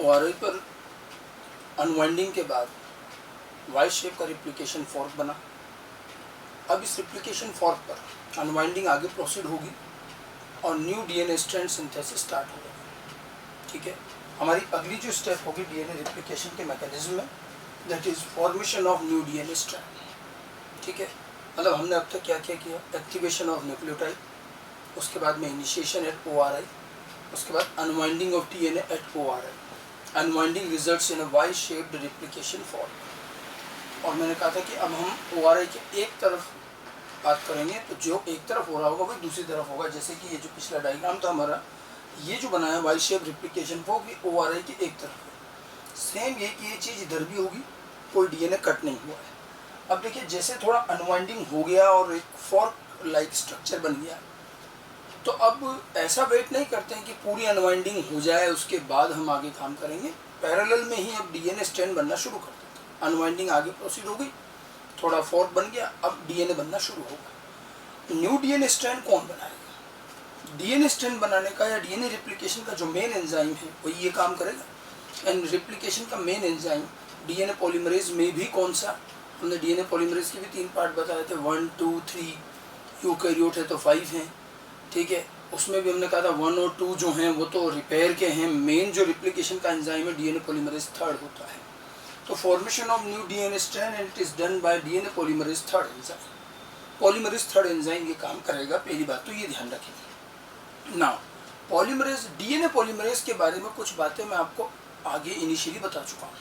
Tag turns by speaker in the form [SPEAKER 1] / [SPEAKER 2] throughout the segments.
[SPEAKER 1] ORI पर unwinding के बाद वाई शेप का रिप्लिकेशन फॉर्क बना। अब इस रिप्लिकेशन फॉर्क पर अनवाइंडिंग आगे प्रोसीड होगी और new DNA strand synthesis start हो जाएगी। ठीक है, हमारी अगली जो स्टेप होगी डीएनए रिप्लिकेशन के मैकेनिज्म में, that is formation of new DNA strand. ठीक है, मतलब हमने अब तक क्या क्या किया, एक्टिवेशन ऑफ न्यूक्लियोटाइड, उसके बाद में इनिशिएशन एट ओआरआई, उसके बाद unwinding of DNA at ORI, unwinding results in a Y shaped replication fork. और मैंने कहा था कि अब हम ओआरआई के एक तरफ बात करेंगे, तो जो एक तरफ हो रहा होगा वही दूसरी तरफ होगा। जैसे कि ये जो पिछला डायग्राम था हमारा, ये जो बनाया वाई शेप रिप्लिकेशन फॉर्क, ये ओआरआई के एक तरफ है। सेम ये कि ये चीज़ इधर भी होगी, कोई डीएनए कट नहीं हुआ है। अब देखिए, जैसे थोड़ा अनवाइंडिंग हो गया और एक फॉर्क लाइक स्ट्रक्चर बन गया, तो अब ऐसा वेट नहीं करते हैं कि पूरी अनवाइंडिंग हो जाए उसके बाद हम आगे काम करेंगे। पैरेलल में ही अब डीएनए स्ट्रैंड बनना शुरू कर देते हैं। अनवाइंडिंग आगे प्रोसीड हो गई, थोड़ा फॉर्क बन गया, अब डीएनए बनना शुरू होगा। न्यू डीएनए स्ट्रैंड कौन बनाएगा? डीएनए स्ट्रैंड बनाने का या डीएनए रिप्लिकेशन का जो मेन एंजाइम है वही ये काम करेगा। एंड रिप्लिकेशन का मेन एंजाइम डीएनए पॉलीमरेज में भी कौन सा, हमने डीएनए पॉलीमरेज के भी 3 पार्ट बताए थे, 1, 2, 3, यूकैरियोट है तो 5 हैं। ठीक है, उसमें भी हमने कहा था 1 और 2 जो हैं वो तो रिपेयर के हैं, मेन जो रिप्लिकेशन का एंजाइम है डीएनए पॉलीमरेज 3rd होता है। तो formation of new DNA strand and it is done by DNA polymerase 3rd enzyme. Polymerase 3rd enzyme ये काम करेगा, पहली बात तो ये ध्यान रखें। नाउ पॉलीमरेज, डीएनए पॉलीमरेज के बारे में कुछ बातें मैं आपको आगे इनिशियली बता चुका हूँ।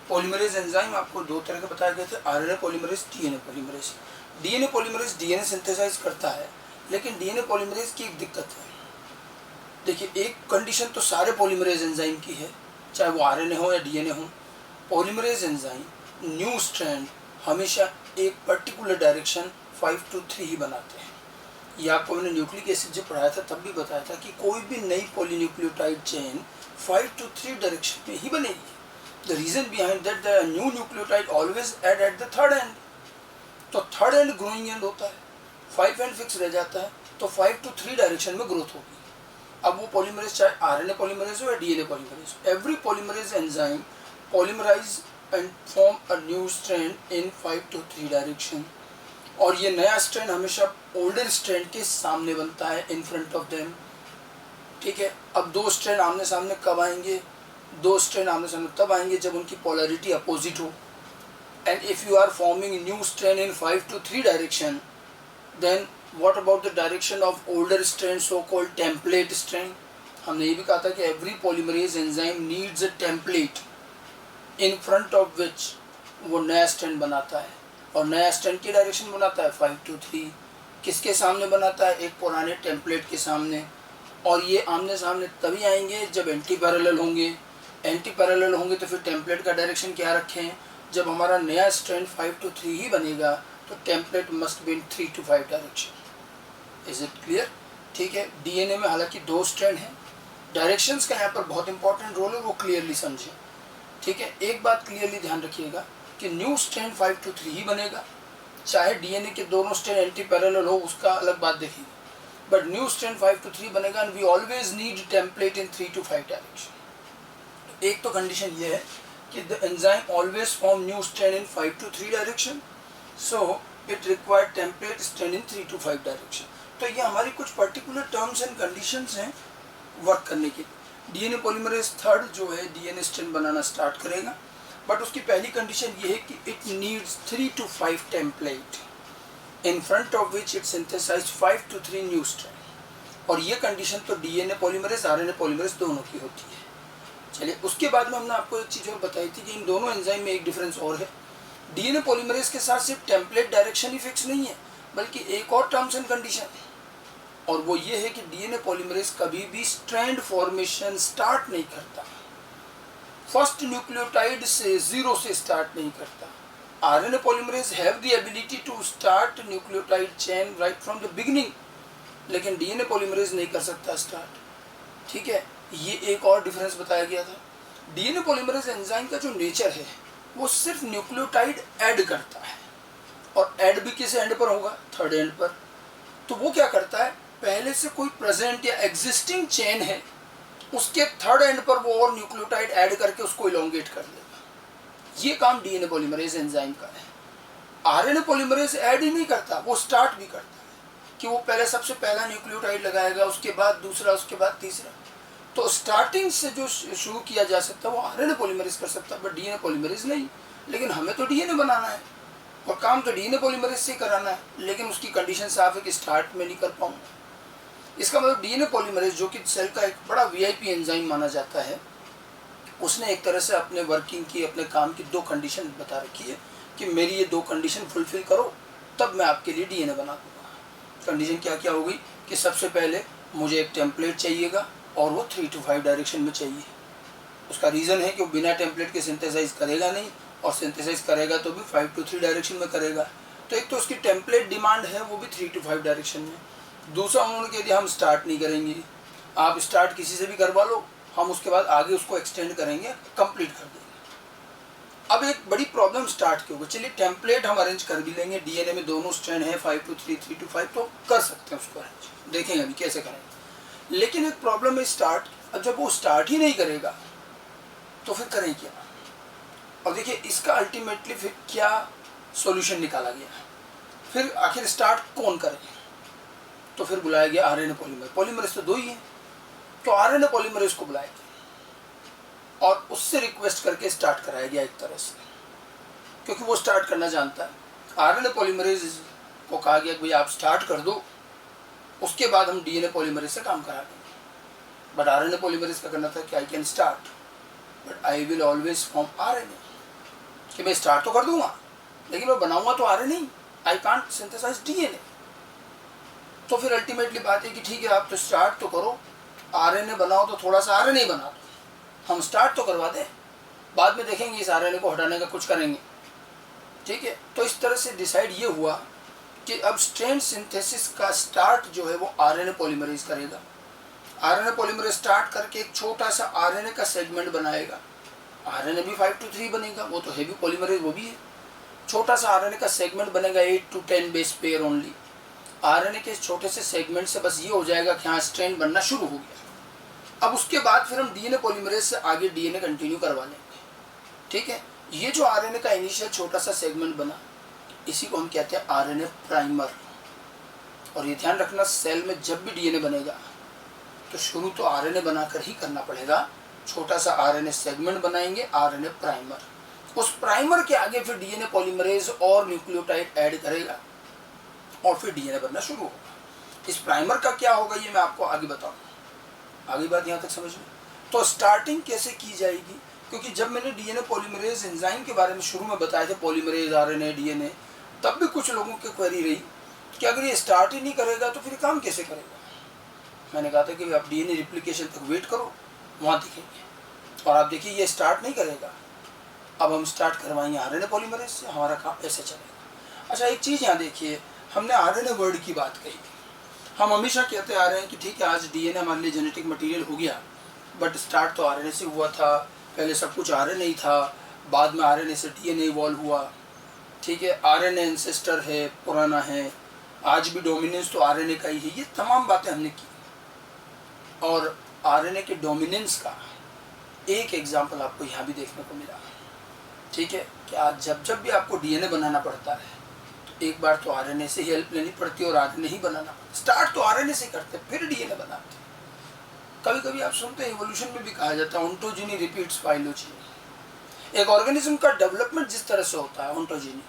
[SPEAKER 1] पॉलीमरेज एंजाइम आपको 2 तरह के बताए गए थे, RNA polymerase, DNA polymerase. DNA polymerase DNA synthesise करता है, लेकिन डीएनए पॉलीमरेज की एक दिक्कत है। देखिए, एक कंडीशन तो सारे पॉलीमरेज एंजाइम की है, चाहे वो आरएनए हो या डीएनए हो। पॉलीमरेज एंजाइम न्यू स्ट्रैंड हमेशा एक पर्टिकुलर डायरेक्शन 5 to 3 ही बनाते हैं। ये आपको मैंने न्यूक्लिक एसिड जब पढ़ाया था तब भी बताया था कि कोई भी नई पॉलीन्यूक्लियोटाइड चेन 5 to 3 डायरेक्शन में ही बनेगी। The reason behind that, the new nucleotide always add at the 3rd end. तो 3rd end growing end होता है, 5 end फिक्स रह जाता है, तो 5 to 3 डायरेक्शन में ग्रोथ होगी। अब वो पॉलीमरेज चाहे आरएनए पॉलीमरेज हो या DNA polymerase, every polymerase enzyme polymerise and form a new strand in 5 to 3 direction. और ये नया स्ट्रैंड हमेशा ओल्डर स्ट्रैंड के सामने बनता है, इन फ्रंट ऑफ देम। ठीक है, अब 2 स्ट्रैंड आमने सामने कब आएंगे? 2 स्ट्रैंड आमने सामने तब आएंगे जब उनकी पोलैरिटी अपोजिट हो। And if you are forming new strand in 5 to 3 direction, then what about the direction of older strand, so called template strand. हमने ये भी कहा था कि every polymerase enzyme needs a template in front of which वो नया strand बनाता है, और नया स्ट्रैंड की डायरेक्शन बनाता है 5 to 3। किसके सामने बनाता है? एक पुराने टेम्पलेट के सामने। और ये आमने सामने तभी आएंगे जब एंटी पैरेलल होंगे। एंटी पैरेलल होंगे तो फिर टेम्पलेट का डायरेक्शन क्या रखें? जब हमारा नया स्ट्रैंड 5 to 3 ही बनेगा तो template must be in 3 to 5 direction. Is it clear? ठीक है, डीएनए में हालांकि 2 स्ट्रैंड हैं, डायरेक्शंस का यहाँ पर बहुत इंपॉर्टेंट रोल है, वो क्लियरली समझें। ठीक है, एक बात क्लियरली ध्यान रखिएगा कि न्यू स्ट्रैंड 5 to 3 ही बनेगा, चाहे डीएनए के दोनों स्ट्रैंड एंटी पैरेलल हो, उसका अलग बात देखेंगे, बट न्यू स्ट्रैंड 5 to 3 बनेगा। And we always need template in 3 to 5 direction. एक तो कंडीशन ये है कि the enzyme always form new strand in 5 to 3 direction, so it require template strand in 3 to 5 direction. तो ये हमारी कुछ पर्टिकुलर टर्म्स एंड कंडीशंस हैं वर्क करने की। डीएनए पॉलीमरेज 3rd जो है डीएनए स्ट्रैंड बनाना स्टार्ट करेगा, बट उसकी पहली कंडीशन ये है कि it needs 3 to 5 template in front of which it synthesise 5 to 3 new strand. और ये कंडीशन तो डीएनए पॉलीमरेज आरएनए पॉलीमरेज दोनों की होती है। चलिए, उसके बाद में हमने आपको एक चीज़ और बताई थी कि इन दोनों एंजाइम में एक डिफरेंस और है। डीएनए पॉलीमरेज के साथ सिर्फ टेम्पलेट डायरेक्शन ही फिक्स नहीं है, बल्कि एक और टर्म्स एंड कंडीशन है, और वो ये है कि डीएनए पॉलीमरेज कभी भी स्ट्रैंड फॉर्मेशन स्टार्ट नहीं करता, फर्स्ट न्यूक्लियोटाइड से 0 से स्टार्ट नहीं करता। RNA polymerase have the ability to start nucleotide chain right from the beginning, लेकिन डीएनए पॉलीमरेज नहीं कर सकता स्टार्ट। ठीक है, ये एक और डिफरेंस बताया गया था। डीएनए पॉलीमरेज एंजाइम का जो नेचर है वो सिर्फ न्यूक्लियोटाइड ऐड करता है, और ऐड भी किस एंड पर होगा? 3rd एंड पर। तो वो क्या करता है, पहले से कोई प्रेजेंट या एग्जिस्टिंग चेन है उसके थर्ड एंड पर वो और न्यूक्लियोटाइड ऐड करके उसको इलोंगेट कर देगा। ये काम डीएनए पॉलीमरेज एंजाइम का है। आरएनए पॉलीमरेज ऐड ही नहीं करता, वो स्टार्ट भी करता है कि वो पहले सबसे पहला न्यूक्लियोटाइड लगाएगा, उसके बाद दूसरा, उसके बाद तीसरा। तो स्टार्टिंग से जो शुरू किया जा सकता है वो आरएनए पॉलीमरेज कर सकता है, बट डीएनए पॉलीमरेज नहीं। लेकिन हमें तो डीएनए बनाना है और काम तो डीएनए पॉलीमरेज से कराना है, लेकिन उसकी कंडीशन साफ है कि स्टार्ट में नहीं कर पाऊंगा। इसका मतलब डीएनए पॉलीमरेज जो कि सेल का एक बड़ा वीआईपी एंजाइम माना जाता है, उसने एक तरह से अपने वर्किंग की, अपने काम की दो कंडीशन बता रखी है कि मेरी ये दो कंडीशन फुलफिल करो तब मैं आपके लिए डीएनए बना दूंगा। कंडीशन क्या क्या होगी कि सबसे पहले मुझे एक टेम्पलेट चाहिएगा और वो 3 to 5 डायरेक्शन में चाहिए। उसका रीज़न है कि वो बिना टेम्पलेट के सिंथेसाइज करेगा नहीं, और सिंथेसाइज करेगा तो भी 5 to 3 डायरेक्शन में करेगा। तो एक तो उसकी टेम्पलेट डिमांड है, वो भी 3 to 5 डायरेक्शन में। दूसरा उन्होंने कह दिया हम स्टार्ट नहीं करेंगे, आप स्टार्ट किसी से भी करवा लो, हम उसके बाद आगे उसको एक्सटेंड करेंगे, कंप्लीट कर देंगे। अब एक बड़ी प्रॉब्लम स्टार्ट की होगी। चलिए टेम्पलेट हम अरेंज कर भी लेंगे, डीएनए में दोनों स्ट्रैंड है 5 to 3, 3 to 5, तो कर सकते हैं उसको अरेंज, देखेंगे अभी कैसे करेंगे। लेकिन एक प्रॉब्लम है स्टार्ट। अब जब वो स्टार्ट ही नहीं करेगा तो फिर करें क्या? और देखिए इसका अल्टीमेटली फिर क्या सॉल्यूशन निकाला गया, फिर आखिर स्टार्ट कौन करे? तो फिर बुलाया गया आरएनए पॉलीमर। पॉलीमरेज तो दो ही है, तो आरएनए पॉलीमरेज को बुलाया गया और उससे रिक्वेस्ट करके स्टार्ट कराया गया एक तरह से, क्योंकि वो स्टार्ट करना जानता है। आरएनए पॉलीमरेज को कहा गया कि भाई आप स्टार्ट कर दो, उसके बाद हम डीएनए पॉलीमरेज से काम करा देंगे। बट आरएनए पॉलीमरेज का करना था कि I can start but I will always form RNA, कि मैं स्टार्ट तो कर दूंगा लेकिन मैं बनाऊंगा तो आरएनए नहीं, आई कांट सिंथेसाइज डीएनए। तो फिर अल्टीमेटली बात है कि ठीक है आप तो स्टार्ट तो करो, आरएनए बनाओ तो थोड़ा सा आरएनए बना दो, हम स्टार्ट तो करवा दें, बाद में देखेंगे इस आरएनए को हटाने का कुछ करेंगे, ठीक है। तो इस तरह से डिसाइड ये हुआ कि अब स्ट्रैंड सिंथेसिस का स्टार्ट जो है वो आरएनए पॉलीमरेज करेगा। आरएनए पॉलीमरेज स्टार्ट करके एक छोटा सा आरएनए का सेगमेंट बनाएगा। आरएनए भी 5 to 3 बनेगा, वो तो हैवी पॉलीमरेज वो भी है। छोटा सा आरएनए का सेगमेंट बनेगा 8 to 10 base pair only. RNA के छोटे से सेगमेंट से बस ये हो जाएगा कि हाँ स्ट्रैंड बनना शुरू हो गया। अब उसके बाद फिर हम डीएनए पॉलीमरेज से आगे डीएनए कंटिन्यू करवा लेंगे, ठीक है। ये जो आरएनए का इनिशियल छोटा सा सेगमेंट बना, इसी को हम कहते हैं आरएनए प्राइमर। और ये ध्यान रखना, सेल में जब भी डीएनए बनेगा तो शुरू तो आरएनए बनाकर ही करना पड़ेगा। छोटा सा आरएनए सेगमेंट बनाएंगे, आरएनए प्राइमर। उस प्राइमर के आगे फिर डीएनए पॉलीमरेज और न्यूक्लियोटाइड ऐड करेगा और फिर डीएनए बनना शुरू होगा। इस प्राइमर का क्या होगा ये मैं आपको आगे बताऊंगा। आगे बात यहाँ तक समझ में। तो स्टार्टिंग कैसे की जाएगी, क्योंकि जब मैंने डीएनए पॉलीमरेज एंजाइम के बारे में शुरू में बताया था, पॉलीमरेज, आरएनए, डीएनए, तब भी कुछ लोगों की क्वेरी रही कि अगर ये स्टार्ट ही नहीं करेगा तो फिर काम कैसे करेगा। मैंने कहा था कि आप डीएनए रिप्लिकेशन तक वेट करो, वहाँ दिखेंगे। और आप देखिए ये स्टार्ट नहीं करेगा, अब हम स्टार्ट करवाएंगे आरएनए पॉलीमरेज से, हमारा काम ऐसे चलेगा। अच्छा एक चीज़ यहाँ देखिए, हमने आरएनए वर्ड की बात कही। हम हमेशा कहते आ रहे हैं कि ठीक है आज डीएनए हमारे लिए जेनेटिक मटेरियल हो गया, बट स्टार्ट तो आरएनए से हुआ था। पहले सब कुछ आरएनए ही था, बाद में आरएनए से डीएनए इवॉल्व हुआ, ठीक है। आरएनए एंसेस्टर है, पुराना है, आज भी डोमिनेंस तो आरएनए का ही है। ये तमाम बातें हमने की। और आरएनए के डोमिनेंस का एक एग्जाम्पल आपको यहाँ भी देखने को मिला, ठीक है। कि आज जब भी आपको डीएनए बनाना पड़ता है तो एक बार तो आरएनए से हेल्प लेनी पड़ती है और आरएनए ही बनाना पड़ता है। स्टार्ट तो आरएनए से करते फिर डीएनए बनाते। कभी कभी आप सुनते हैं इवोल्यूशन में भी कहा जाता है ओंटोजेनी रिपीट्स फाइलोजेनी। एक ऑर्गेनिज्म का डेवलपमेंट जिस तरह से होता है ओंटोजेनी,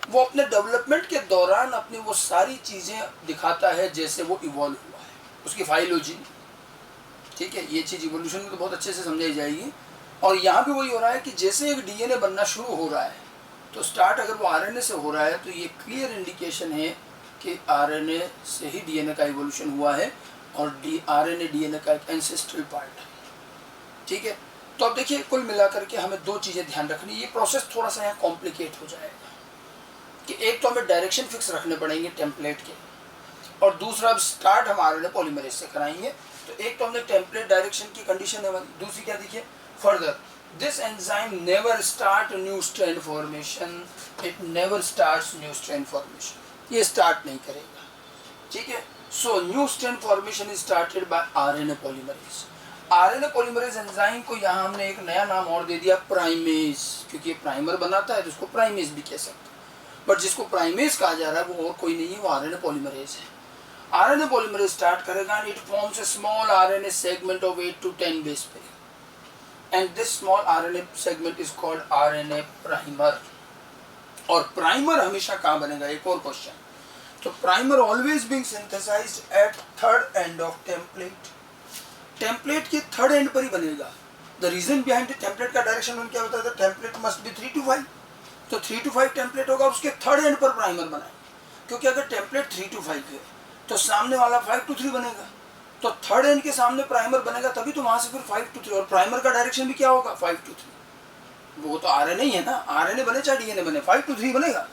[SPEAKER 1] वो अपने डेवलपमेंट के दौरान अपनी वो सारी चीज़ें दिखाता है जैसे वो इवॉल्व हुआ है, उसकी फाइलोजेनी, ठीक है। ये चीज़ इवोल्यूशन में तो बहुत अच्छे से समझाई जाएगी। और यहाँ भी वही हो रहा है कि जैसे एक डीएनए बनना शुरू हो रहा है तो स्टार्ट अगर वो आरएनए से हो रहा है तो ये क्लियर इंडिकेशन है कि आरएनए से ही डीएनए का इवोल्यूशन हुआ है और आरएनए डीएनए का एक एंसेस्ट्रल पार्ट है, ठीक है। तो अब देखिए कुल मिलाकर के हमें दो चीज़ें ध्यान रखनी। ये प्रोसेस थोड़ा सा यहाँ कॉम्प्लिकेट हो जाएगा कि एक तो हमें डायरेक्शन फिक्स रखने पड़ेंगे टेम्पलेट के, और दूसरा अब स्टार्ट हम आरएनए पॉलीमरेज से कराएंगे। तो एक तो हमने टेम्पलेट डायरेक्शन की कंडीशन है, दूसरी क्या देखिए, further this enzyme never start new strand formation, it never starts new strand formation. ये स्टार्ट नहीं करेगा, ठीक है। So new strand formation is started by RNA polymerase. RNA polymerase enzyme को यहाँ हमने एक नया नाम और दे दिया, प्राइमेज, क्योंकि ये प्राइमर बनाता है तो उसको प्राइमेज भी कह सकते हैं। बट जिसको प्राइमेज कहा जा रहा है वो और कोई नहीं है, वो आरएनए पॉलीमरेज है। आरएनए पॉलीमरेज स्टार्ट करेगा and it forms a small RNA segment of 8 to 10 base pair and this small RNA segment is called RNA primer. और प्राइमर हमेशा कहाँ बनेगा, एक और क्वेश्चन, तो primer always being synthesised at third end of template. Template के third end पर ही बनेगा। The reason behind the template का डायरेक्शन में क्या होता है, टेम्पलेट मस्ट बी 3 to 5, तो 3 to 5 टेम्पलेट होगा, उसके थर्ड एंड पर प्राइमर बनाए, क्योंकि अगर टेम्पलेट 3 to 5 है तो सामने वाला 5 to 3 बनेगा, तो थर्ड एंड के सामने प्राइमर बनेगा, तभी तो वहां से फिर 5 to 3, और प्राइमर का डायरेक्शन भी क्या होगा, 5 to 3। वो तो आरएनए ही है ना, आरएनए बने चाहे डीएनए बने, 5 to 3 बनेगा,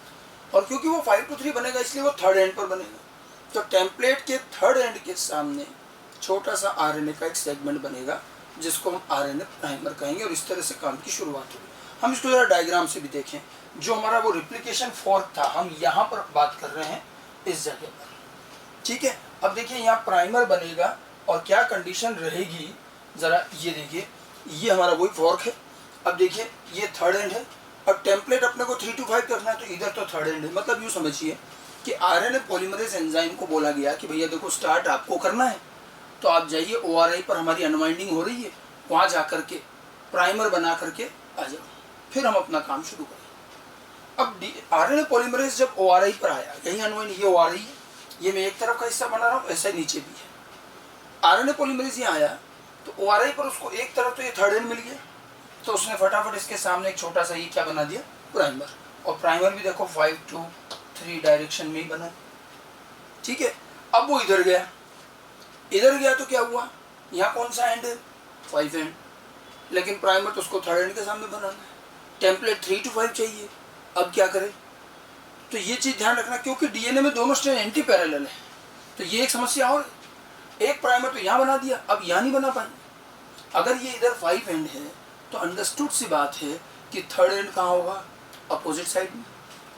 [SPEAKER 1] और क्योंकि वो 5 to 3 बनेगा इसलिए वो थर्ड एंड पर बनेगा। तो टेम्पलेट के थर्ड एंड के सामने छोटा सा आरएनए का एक सेगमेंट बनेगा जिसको हम आरएनए प्राइमर कहेंगे, और इस तरह से काम की शुरुआत होगी। हम इसको जरा डायग्राम से भी देखें। जो हमारा वो रिप्लिकेशन फॉर्क था, हम यहाँ पर बात कर रहे हैं इस जगह पर, ठीक है। अब देखिए यहाँ प्राइमर बनेगा और क्या कंडीशन रहेगी, जरा ये देखिए, ये हमारा वही फॉर्क है। अब देखिए ये थर्ड एंड है, अब टेम्पलेट अपने को 3 to 5 करना है, तो इधर तो थर्ड एंड है। मतलब यूँ समझिए कि आरएनए पॉलीमरेज एंजाइम को बोला गया कि भैया देखो स्टार्ट आपको करना है, तो आप जाइए ओआरआई पर, हमारी अनवाइंडिंग हो रही है, वहाँ जा करके प्राइमर बना करके आ जाओ, फिर हम अपना काम शुरू करें। अब आरएनए पॉलीमरेज जब ओआरआई पर आया, यही अनवाइंड, ये ओआरआई है, ये मैं एक तरफ का हिस्सा बना रहा हूँ, ऐसा नीचे भी है। आरएनए पॉलीमरेज यहाँ आया तो ओआरआई पर उसको एक तरफ तो ये थर्ड एंड मिल गया, तो उसने फटाफट इसके सामने एक छोटा सा ये क्या बना दिया, प्राइमर। और प्राइमर भी देखो 5 to 3 डायरेक्शन में ही बना, ठीक है। अब वो इधर गया, इधर गया तो क्या हुआ, यहाँ कौन सा एंड है, 5 एंड, लेकिन प्राइमर तो उसको थर्ड एंड के सामने बनाना है, टेम्पलेट 3 to 5 चाहिए। अब क्या करें, तो ये चीज़ ध्यान रखना, क्योंकि डीएनए में दोनों स्ट्रैंड एंटी पैरेलल है, तो ये एक समस्या और, एक प्राइमर तो यहाँ बना दिया, अब यहाँ नहीं बना पाएंगे। अगर ये इधर 5 एंड है तो अंडरस्टूड सी बात है कि थर्ड एंड कहाँ होगा, अपोजिट साइड में।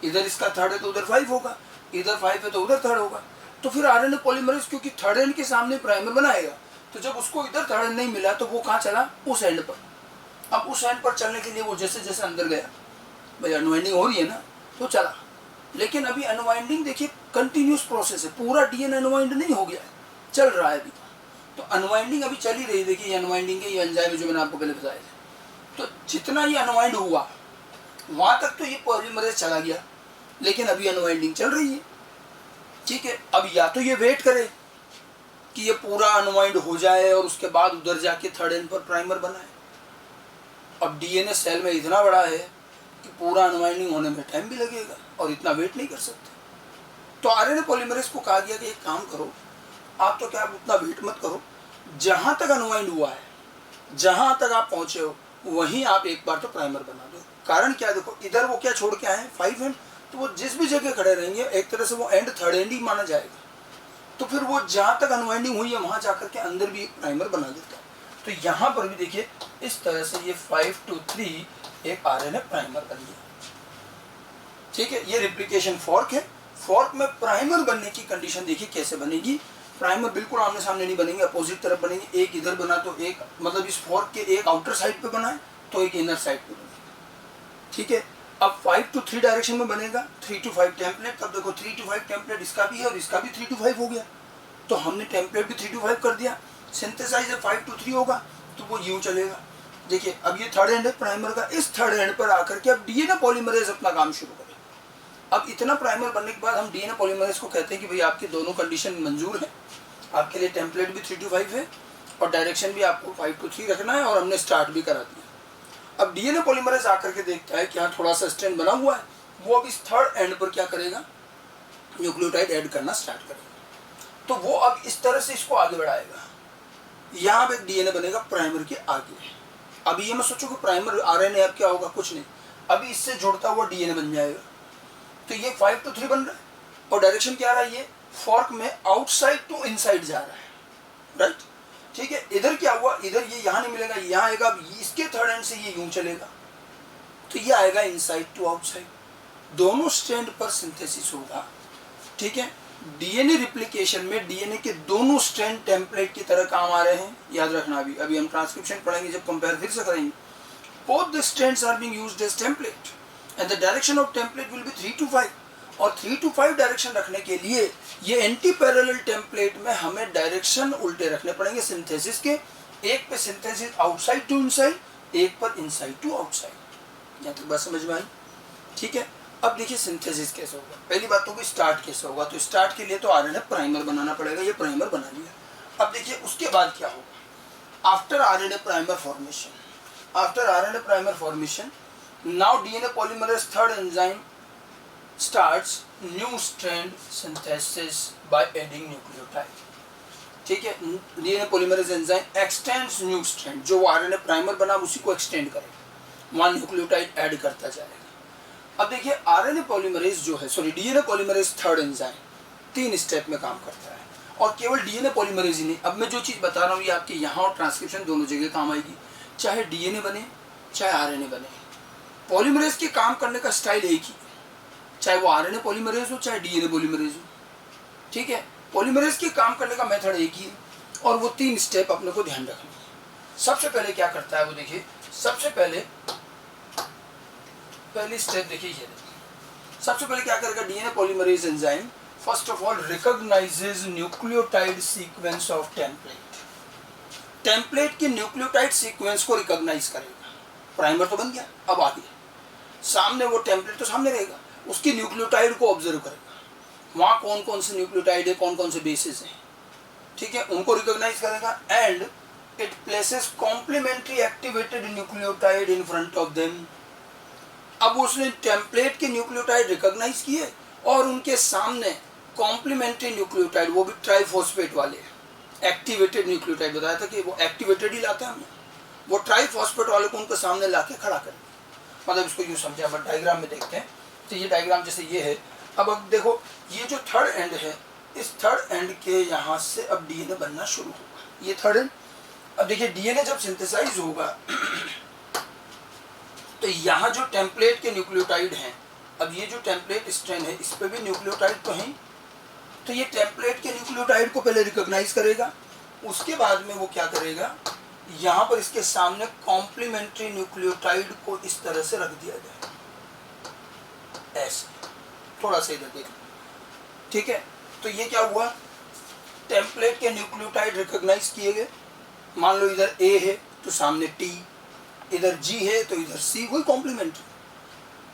[SPEAKER 1] इधर इसका थर्ड है तो उधर 5 होगा, इधर 5 है तो उधर थर्ड होगा। तो फिर आरएनए पॉलीमरेज क्योंकि थर्ड एंड के सामने प्राइमर बनाएगा, तो जब उसको इधर थर्ड एंड नहीं मिला तो वो कहाँ चला, उस एंड पर। अब उस एंड पर चलने के लिए वो जैसे जैसे अंदर गया, भाई अनवाइंडिंग हो रही है ना, तो चला। लेकिन अभी अनवाइंडिंग देखिए कंटिन्यूस प्रोसेस है, पूरा डीएनए अनवाइंड नहीं हो गया है, चल रहा है अभी, तो अनवाइंडिंग अभी चल ही रही है। देखिए ये अनवाइंडिंग के ये एंजाइम जो मैंने आपको पहले बताया था, तो जितना ये अनवाइंड हुआ वहाँ तक तो ये पॉलीमरेज चला गया, लेकिन अभी अनवाइंडिंग चल रही है, ठीक है। अब या तो ये वेट करे कि ये पूरा अनवाइंड हो जाए और उसके बाद उधर जाके थर्ड एंड पर प्राइमर बनाए। अब डीएनए सेल में इतना बड़ा है कि पूरा अनवाइंडिंग होने में टाइम भी लगेगा और इतना वेट नहीं कर सकते। तो आरएनए पॉलीमरेज को कहा गया कि एक काम करो, आप तो क्या उतना वेट मत करो, जहाँ तक अनवाइंड हुआ है, जहाँ तक आप पहुँचे हो वहीं आप एक बार तो प्राइमर बना दो। कारण क्या, देखो इधर वो क्या छोड़ के आए 5 एंड, तो वो जिस भी जगह खड़े रहेंगे एक तरह से वो एंड थर्ड एंड ही माना जाएगा। तो फिर वो जहाँ तक अनवाइंडिंग हुई है वहाँ जाकर के अंदर भी एक प्राइमर बना देता है। तो यहाँ पर भी देखिए इस तरह से ये 5 to 3 एक आरएनए प्राइमर बन गया, ठीक है। ये रिप्लिकेशन फॉर्क है। फॉर्क में प्राइमर बनने की कंडीशन देखिए कैसे बनेगी। प्राइमर बिल्कुल आमने सामने नहीं बनेंगे, अपोजिट तरफ बनेंगे। एक इधर बना तो एक, मतलब इस फॉर्क के एक आउटर साइड पे बना है तो एक इनर साइड पे बनेगा, ठीक है। अब 5 to 3 डायरेक्शन में बनेगा, 3 to 5 टेम्पलेट। तब देखो 3 to 5 टेम्पलेट इसका भी है और इसका भी 3 to 5 हो गया, तो हमने टेम्पलेट भी 3 to 5 कर दिया। सिंथेसाइज 5 to 3 होगा तो वो यूँ चलेगा। देखिए अब ये थर्ड एंड है प्राइमर का, इस थर्ड एंड पर आकर के अब डीएनए पॉलीमरेज अपना काम शुरू करे। अब इतना प्राइमर बनने के बाद हम डीएनए पॉलीमरेज को कहते हैं कि भाई आपकी दोनों कंडीशन मंजूर है, आपके लिए टेम्पलेट भी 3 to 5 है और डायरेक्शन भी आपको 5 to 3 रखना है, और हमने स्टार्ट भी करा दिया। अब डीएनए पॉलीमरेज आकर के देखता है कि यहाँ थोड़ा सा स्ट्रैंड बना हुआ है, वो अब इस थर्ड एंड पर क्या करेगा, न्यूक्लियोटाइड ऐड करना स्टार्ट करेगा। तो वो अब इस तरह से इसको आगे बढ़ाएगा। यहाँ पे एक डीएनए बनेगा प्राइमर के आगे। अभी ये मैं सोचो कि प्राइमर आरएनए अब क्या होगा, कुछ नहीं, अभी इससे जुड़ता हुआ डीएनए बन जाएगा। तो ये 5 to 3 बन रहा है और डायरेक्शन क्या आ रहा है, ये फॉर्क में आउटसाइड टू इनसाइड जा रहा है, राइट, ठीक है। इधर क्या हुआ, इधर ये यहाँ नहीं मिलेगा, यहाँ आएगा। अब इसके थर्ड एंड से ये यूं चलेगा तो ये आएगा इनसाइड टू आउटसाइड, दोनों स्ट्रैंड पर सिंथेसिस होगा, ठीक है। डीएनए रिप्लिकेशन में डीएनए के दोनों स्ट्रैंड टेम्पलेट की तरह काम आ रहे हैं, याद रखना। अभी हम ट्रांसक्रिप्शन पढ़ेंगे, जब कंपेयर फिर से करेंगे। Both the strands are being used as template and the direction of template will be 3 to 5, और 3 to 5 डायरेक्शन रखने के लिए ये एंटी पैरेलल टेम्पलेट में हमें डायरेक्शन उल्टे रखने पड़ेंगे सिंथेसिस के। एक पे सिंथेसिस आउटसाइड टू इनसाइड, एक पर इनसाइड टू आउटसाइड। यहाँ तक बात समझ में आई? ठीक है। अब देखिए सिंथेसिस कैसे होगा। पहली बात होगी स्टार्ट कैसे होगा। तो स्टार्ट के लिए तो आरएनए प्राइमर बनाना पड़ेगा, ये प्राइमर बना लिया। अब देखिए उसके बाद क्या होगा। After RNA primer formation, after RNA primer formation, now DNA polymerase third enzyme starts new strand synthesis by adding nucleotide. ठीक है। DNA polymerase enzyme x tends new strand, जो आरएनए प्राइमर बना उसी को एक्सटेंड करेगा, वहां न्यूक्लियोटाइड ऐड करता जाएगा। अब देखिए आरएनए पॉलीमरेज जो है, sorry DNA polymerase third enzyme 3 step में काम करता है, और केवल डीएनए पॉलीमरेज ही नहीं। अब मैं जो चीज़ बता रहा हूँ ये आपके यहाँ और ट्रांसक्रिप्शन दोनों जगह काम आएगी, चाहे डीएनए बने चाहे आरएनए बने। पॉलीमरेज के काम करने का स्टाइल एक ही, चाहे वो आरएनए पॉलीमरेज हो चाहे डीएनए पॉलीमरेज हो। ठीक है। पॉलीमरेज के काम करने का मेथड एक ही है, और वो 3 स्टेप अपने को ध्यान रखना है। सबसे पहले क्या करता है वो देखिए। सबसे पहली स्टेप देखिए, ये सबसे पहले क्या करेगा DNA polymerase enzyme. First of all recognises nucleotide sequence of template. Template के न्यूक्लियोटाइड सीक्वेंस को रिकॉग्नाइज करेगा। प्राइमर तो बन गया, अब आगे सामने वो टेम्पलेट तो सामने रहेगा, उसकी न्यूक्लियोटाइड को ऑब्जर्व करेगा, वहाँ कौन कौन से न्यूक्लियोटाइड है, कौन कौन से बेसिस हैं। ठीक है। उनको रिकॉग्नाइज करेगा and it places complementary activated nucleotide in front of them. अब उसने टेम्पलेट के न्यूक्लियोटाइड रिकॉग्नाइज किए और उनके सामने कॉम्प्लीमेंट्री न्यूक्लियोटाइड, वो भी ट्राइफॉस्फेट वाले एक्टिवेटेड न्यूक्लियोटाइड बताया था कि वो एक्टिवेटेड ही लाते हैं हमें, वो ट्राइफॉस्फेट वाले को उनके सामने लाके खड़ा करें। मतलब इसको यूँ समझे, हम डायग्राम में देखते हैं तो ये डायग्राम जैसे ये है। अब देखो ये जो थर्ड एंड है, इस थर्ड एंड के यहाँ से अब डीएनए बनना शुरू होगा, ये थर्ड एंड। अब देखिए डीएनए जब सिंथेसाइज होगा तो यहाँ जो टेम्पलेट के न्यूक्लियोटाइड हैं, अब ये जो टेम्पलेट स्ट्रैंड है इस पे भी न्यूक्लियोटाइड तो हैं, तो ये टेम्पलेट के न्यूक्लियोटाइड को पहले रिकॉग्नाइज करेगा। उसके बाद में वो क्या करेगा, यहाँ पर इसके सामने कॉम्प्लीमेंट्री न्यूक्लियोटाइड को इस तरह से रख दिया जाए, ऐसे। थोड़ा सा इधर देखो। ठीक है। तो ये क्या हुआ, टेम्पलेट के न्यूक्लियोटाइड रिकॉग्नाइज किए गए। मान लो इधर ए है तो सामने टी, इधर जी है तो इधर सी, कोई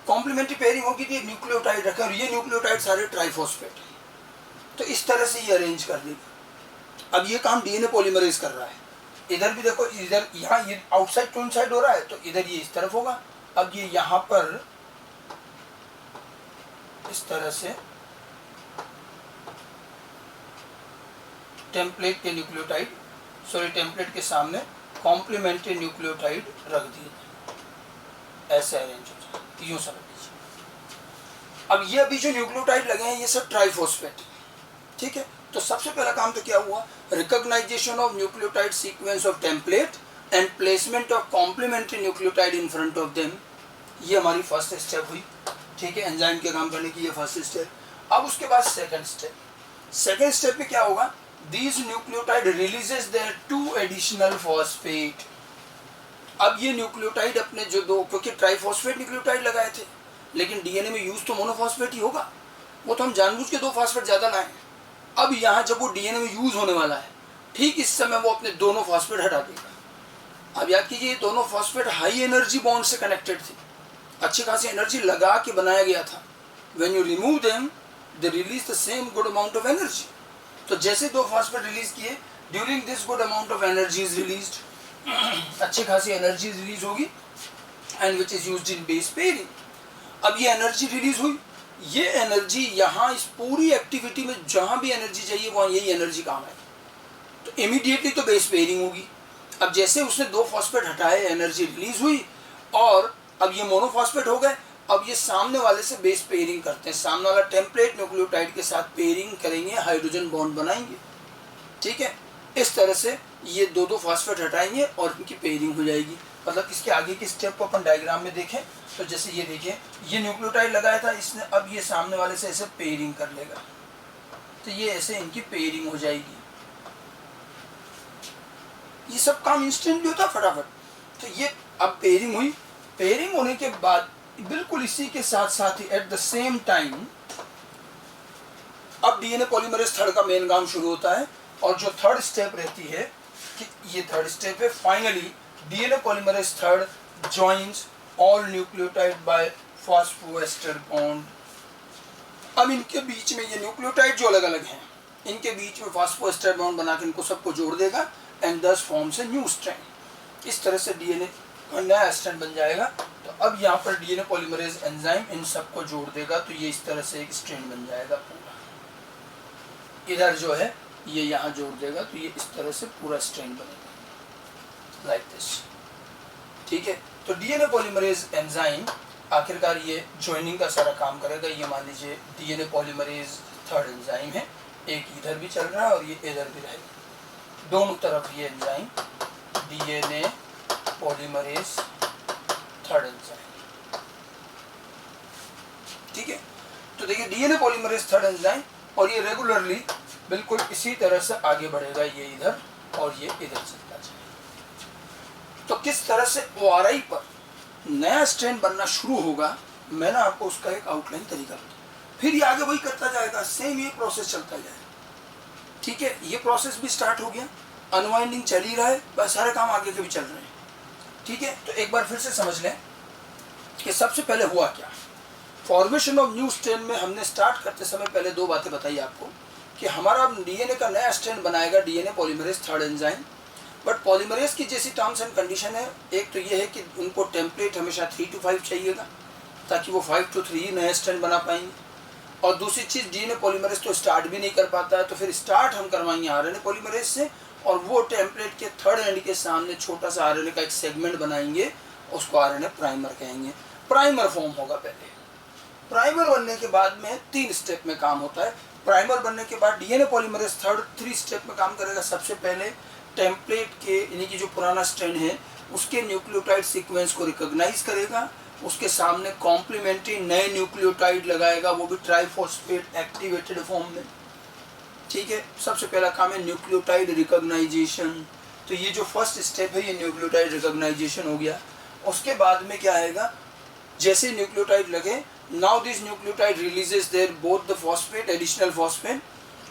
[SPEAKER 1] कॉम्प्लीमेंट्री पेयरिंग होगी तो न्यूक्लियोटाइड रखा, और ये न्यूक्लियोटाइड सारे ट्राइफॉस्फेट। तो इस तरह से ये अरेंज कर देगा। अब ये काम डीएनए पॉलीमरेज कर रहा है। इधर भी देखो, इधर यहाँ ये आउटसाइड टू इनसाइड हो रहा है, तो इधर ये इस तरफ होगा। अब ये यहाँ पर इस तरह से टेम्पलेट के न्यूक्लियोटाइड, सॉरी टेम्पलेट के सामने कॉम्प्लीमेंट्री न्यूक्लियोटाइड रख दिए, ऐसे अरेंज हो जाए, यूँ समझ लीजिए। अब ये अभी जो न्यूक्लियोटाइड लगे हैं ये सब ट्राइफॉस्फेट। ठीक है। तो सबसे पहला काम तो क्या हुआ, recognisation of nucleotide sequence of template and placement of complementary nucleotide in front of them. ये हमारी फर्स्ट स्टेप हुई। ठीक है। एंजाइम के काम करने की ये फर्स्ट स्टेप। अब उसके बाद सेकंड स्टेप में क्या होगा, these nucleotide releases their 2 additional phosphate। अब ये न्यूक्लियोटाइड अपने जो दो, क्योंकि ट्राइफॉस्फेट न्यूक्लियोटाइड लगाए थे, लेकिन डीएनए में यूज तो मोनोफॉस्फेट ही होगा, वो तो हम जानबूझ के 2 फॉस्फेट ज़्यादा लाए। अब यहाँ जब वो डीएनए में यूज होने वाला है, ठीक इस समय वो अपने दोनों फॉस्फेट हटा देगा। अब याद कीजिए दोनों फॉस्फेट हाई एनर्जी बॉन्ड से कनेक्टेड थे, अच्छी खासी एनर्जी लगा के बनाया गया था। When you remove them they release the same good amount of energy. तो जैसे 2 फॉस्फेट रिलीज किए, during this good amount of energy is released, अच्छी खासी एनर्जी रिलीज होगी and which is used in base pairing. अब ये energy release हुई, ये एनर्जी यहाँ इस पूरी एक्टिविटी में जहाँ भी एनर्जी चाहिए वहाँ यही एनर्जी काम है, तो इमीडिएटली तो बेस पेयरिंग होगी। अब जैसे उसने 2 फॉस्फेट हटाए, एनर्जी रिलीज हुई और अब ये मोनोफॉस्फेट हो गए। अब ये सामने वाले से बेस पेयरिंग करते हैं, सामने वाला टेम्पलेट न्यूक्लियोटाइड के साथ पेयरिंग करेंगे, हाइड्रोजन बॉन्ड बनाएंगे। ठीक है। इस तरह से ये 2 फॉस्फेट हटाएंगे और इनकी पेयरिंग हो जाएगी। मतलब इसके आगे की स्टेप को अपन डायग्राम में देखें तो जैसे ये देखिए, ये न्यूक्लियोटाइड लगाया था इसने, अब ये सामने वाले से ऐसे पेयरिंग कर लेगा। तो ये ऐसे इनकी पेयरिंग हो जाएगी। ये सब काम इंस्टेंटली होता है फटाफट। तो ये अब पेयरिंग हुई, पेयरिंग होने के बाद बिल्कुल इसी के साथ साथ ही एट द सेम टाइम अब डीएनए पॉलीमरेज थर्ड का मेन काम शुरू होता है। और जो थर्ड स्टेप रहती है कि ये थर्ड स्टेप है, finally DNA polymerase third joins all nucleotide by phosphoester bond. अब इनके बीच में ये न्यूक्लियोटाइड जो अलग अलग हैं, इनके बीच में फॉस्फोएस्टर बॉन्ड बना के इनको सबको जोड़ देगा एंड दस फॉर्म्स ए न्यू स्ट्रैंड। इस तरह से डीएनए का नया स्ट्रैंड बन जाएगा। तो अब यहाँ पर डीएनए पॉलीमरेज एंजाइम इन सबको जोड़ देगा, तो ये इस तरह से एक स्ट्रैंड बन जाएगा पूरा। इधर जो है ये यहाँ जोड़ देगा, तो ये इस तरह से पूरा स्ट्रैंड बनेगा लाइक दिस। ठीक है, तो डीएनए पॉलीमरेज एंजाइम आखिरकार ये ज्वाइनिंग का सारा काम करेगा। ये मान लीजिए डीएनए पॉलीमरेज थर्ड एंजाइम है, एक इधर भी चल रहा है और ये इधर भी रहेगा, दोनों तरफ ये enzyme DNA polymerase third enzyme. ठीक है, तो देखिए डीएनए पॉलीमरेज थर्ड एंजाइम और ये रेगुलरली बिल्कुल इसी तरह से आगे बढ़ेगा, ये इधर और ये इधर चलता जाएगा। तो किस तरह से ओआरआई पर नया स्ट्रैंड बनना शुरू होगा, मैंने आपको उसका एक आउटलाइन तरीका बताया। फिर ये आगे वही करता जाएगा, सेम ये प्रोसेस चलता जाएगा। ठीक है, ये प्रोसेस भी स्टार्ट हो गया, अनवाइंडिंग चल ही रहा है, बस सारे काम आगे के भी चल रहे हैं। ठीक है, तो एक बार फिर से समझ लें कि सबसे पहले हुआ क्या। फॉर्मेशन ऑफ न्यू स्ट्रैंड में हमने स्टार्ट करते समय पहले दो बातें बताई आपको कि हमारा डीएनए का नया स्ट्रैंड बनाएगा DNA polymerase third enzyme. But polymerase की जैसी टर्म्स एंड कंडीशन है, एक तो ये है कि उनको टेम्पलेट हमेशा 3 to 5 चाहिएगा ताकि वो 5 to 3 नया स्ट्रैंड बना पाएंगे। और दूसरी चीज़, डीएनए पॉलीमरेज तो स्टार्ट भी नहीं कर पाता है, तो फिर स्टार्ट हम करवाएंगे आरएनए पॉलीमरेज से, और वो टेम्पलेट के थर्ड एंड के सामने छोटा सा आरएनए का एक सेगमेंट बनाएंगे, उसको आरएनए प्राइमर कहेंगे। प्राइमर फॉर्म होगा पहले। प्राइमर बनने के बाद में 3 स्टेप में काम होता है। प्राइमर बनने के बाद डीएनए पॉलीमरेज थर्ड 3 स्टेप में काम करेगा। सबसे पहले टेम्पलेट के यानी कि जो पुराना स्ट्रैंड है उसके न्यूक्लियोटाइड सीक्वेंस को रिकॉग्नाइज करेगा, उसके सामने कॉम्प्लीमेंट्री नए न्यूक्लियोटाइड लगाएगा, वो भी ट्राइफॉस्फेट एक्टिवेटेड फॉर्म में। ठीक है, सबसे पहला काम है न्यूक्लियोटाइड रिकॉग्नाइजेशन। तो ये जो फर्स्ट स्टेप है ये न्यूक्लियोटाइड रिकॉग्नाइजेशन हो गया। उसके बाद में क्या आएगा, जैसे न्यूक्लियोटाइड लगे, now this nucleotide releases their both the phosphate, additional phosphate,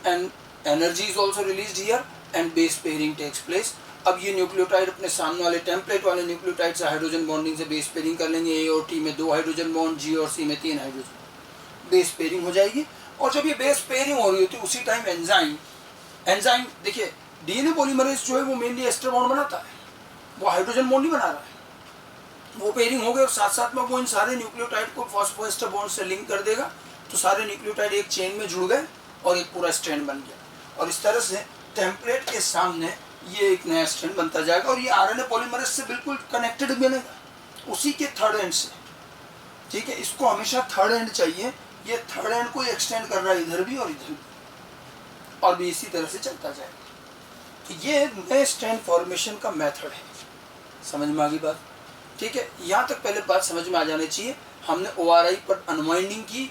[SPEAKER 1] and energy is also released here and base pairing takes place. अब ये न्यूक्लियोटाइड अपने सामने वाले टेम्पलेट वाले न्यूक्लियोटाइड से हाइड्रोजन बॉन्डिंग से बेस पेयरिंग कर लेंगे। ए और टी में 2 हाइड्रोजन बॉन्ड, जी और सी में 3 हाइड्रोजन, बेस पेयरिंग हो जाएगी। और जब ये बेस पेयरिंग हो रही होती है उसी टाइम एंजाइम देखिए डीएनए पॉलीमरेज जो है वो मेनली एस्टर बॉन्ड बनाता है, वो हाइड्रोजन बॉन्ड नहीं बना रहा है। वो पेयरिंग हो गए और साथ साथ में वो इन सारे न्यूक्लियोटाइड को फॉस्फोएस्टर बॉन्ड से लिंक कर देगा, तो सारे न्यूक्लियोटाइड एक चेन में जुड़ गए और एक पूरा स्ट्रैंड बन गया। और इस तरह से टेम्पलेट के सामने ये एक नया स्ट्रैंड बनता जाएगा और ये आरएनए पॉलीमरेज से बिल्कुल कनेक्टेड बनेगा, उसी के थर्ड एंड से। ठीक है, इसको हमेशा थर्ड एंड चाहिए। ये थर्ड एंड को एक्सटेंड कर रहा है इधर भी और इधर भी, और भी इसी तरह से चलता जाएगा। तो ये नए स्ट्रैंड फॉर्मेशन का मेथड है। समझ में आ गई बात? ठीक है, यहाँ तक पहले बात समझ में आ जानी चाहिए। हमने ओआरआई पर अनवाइंडिंग की,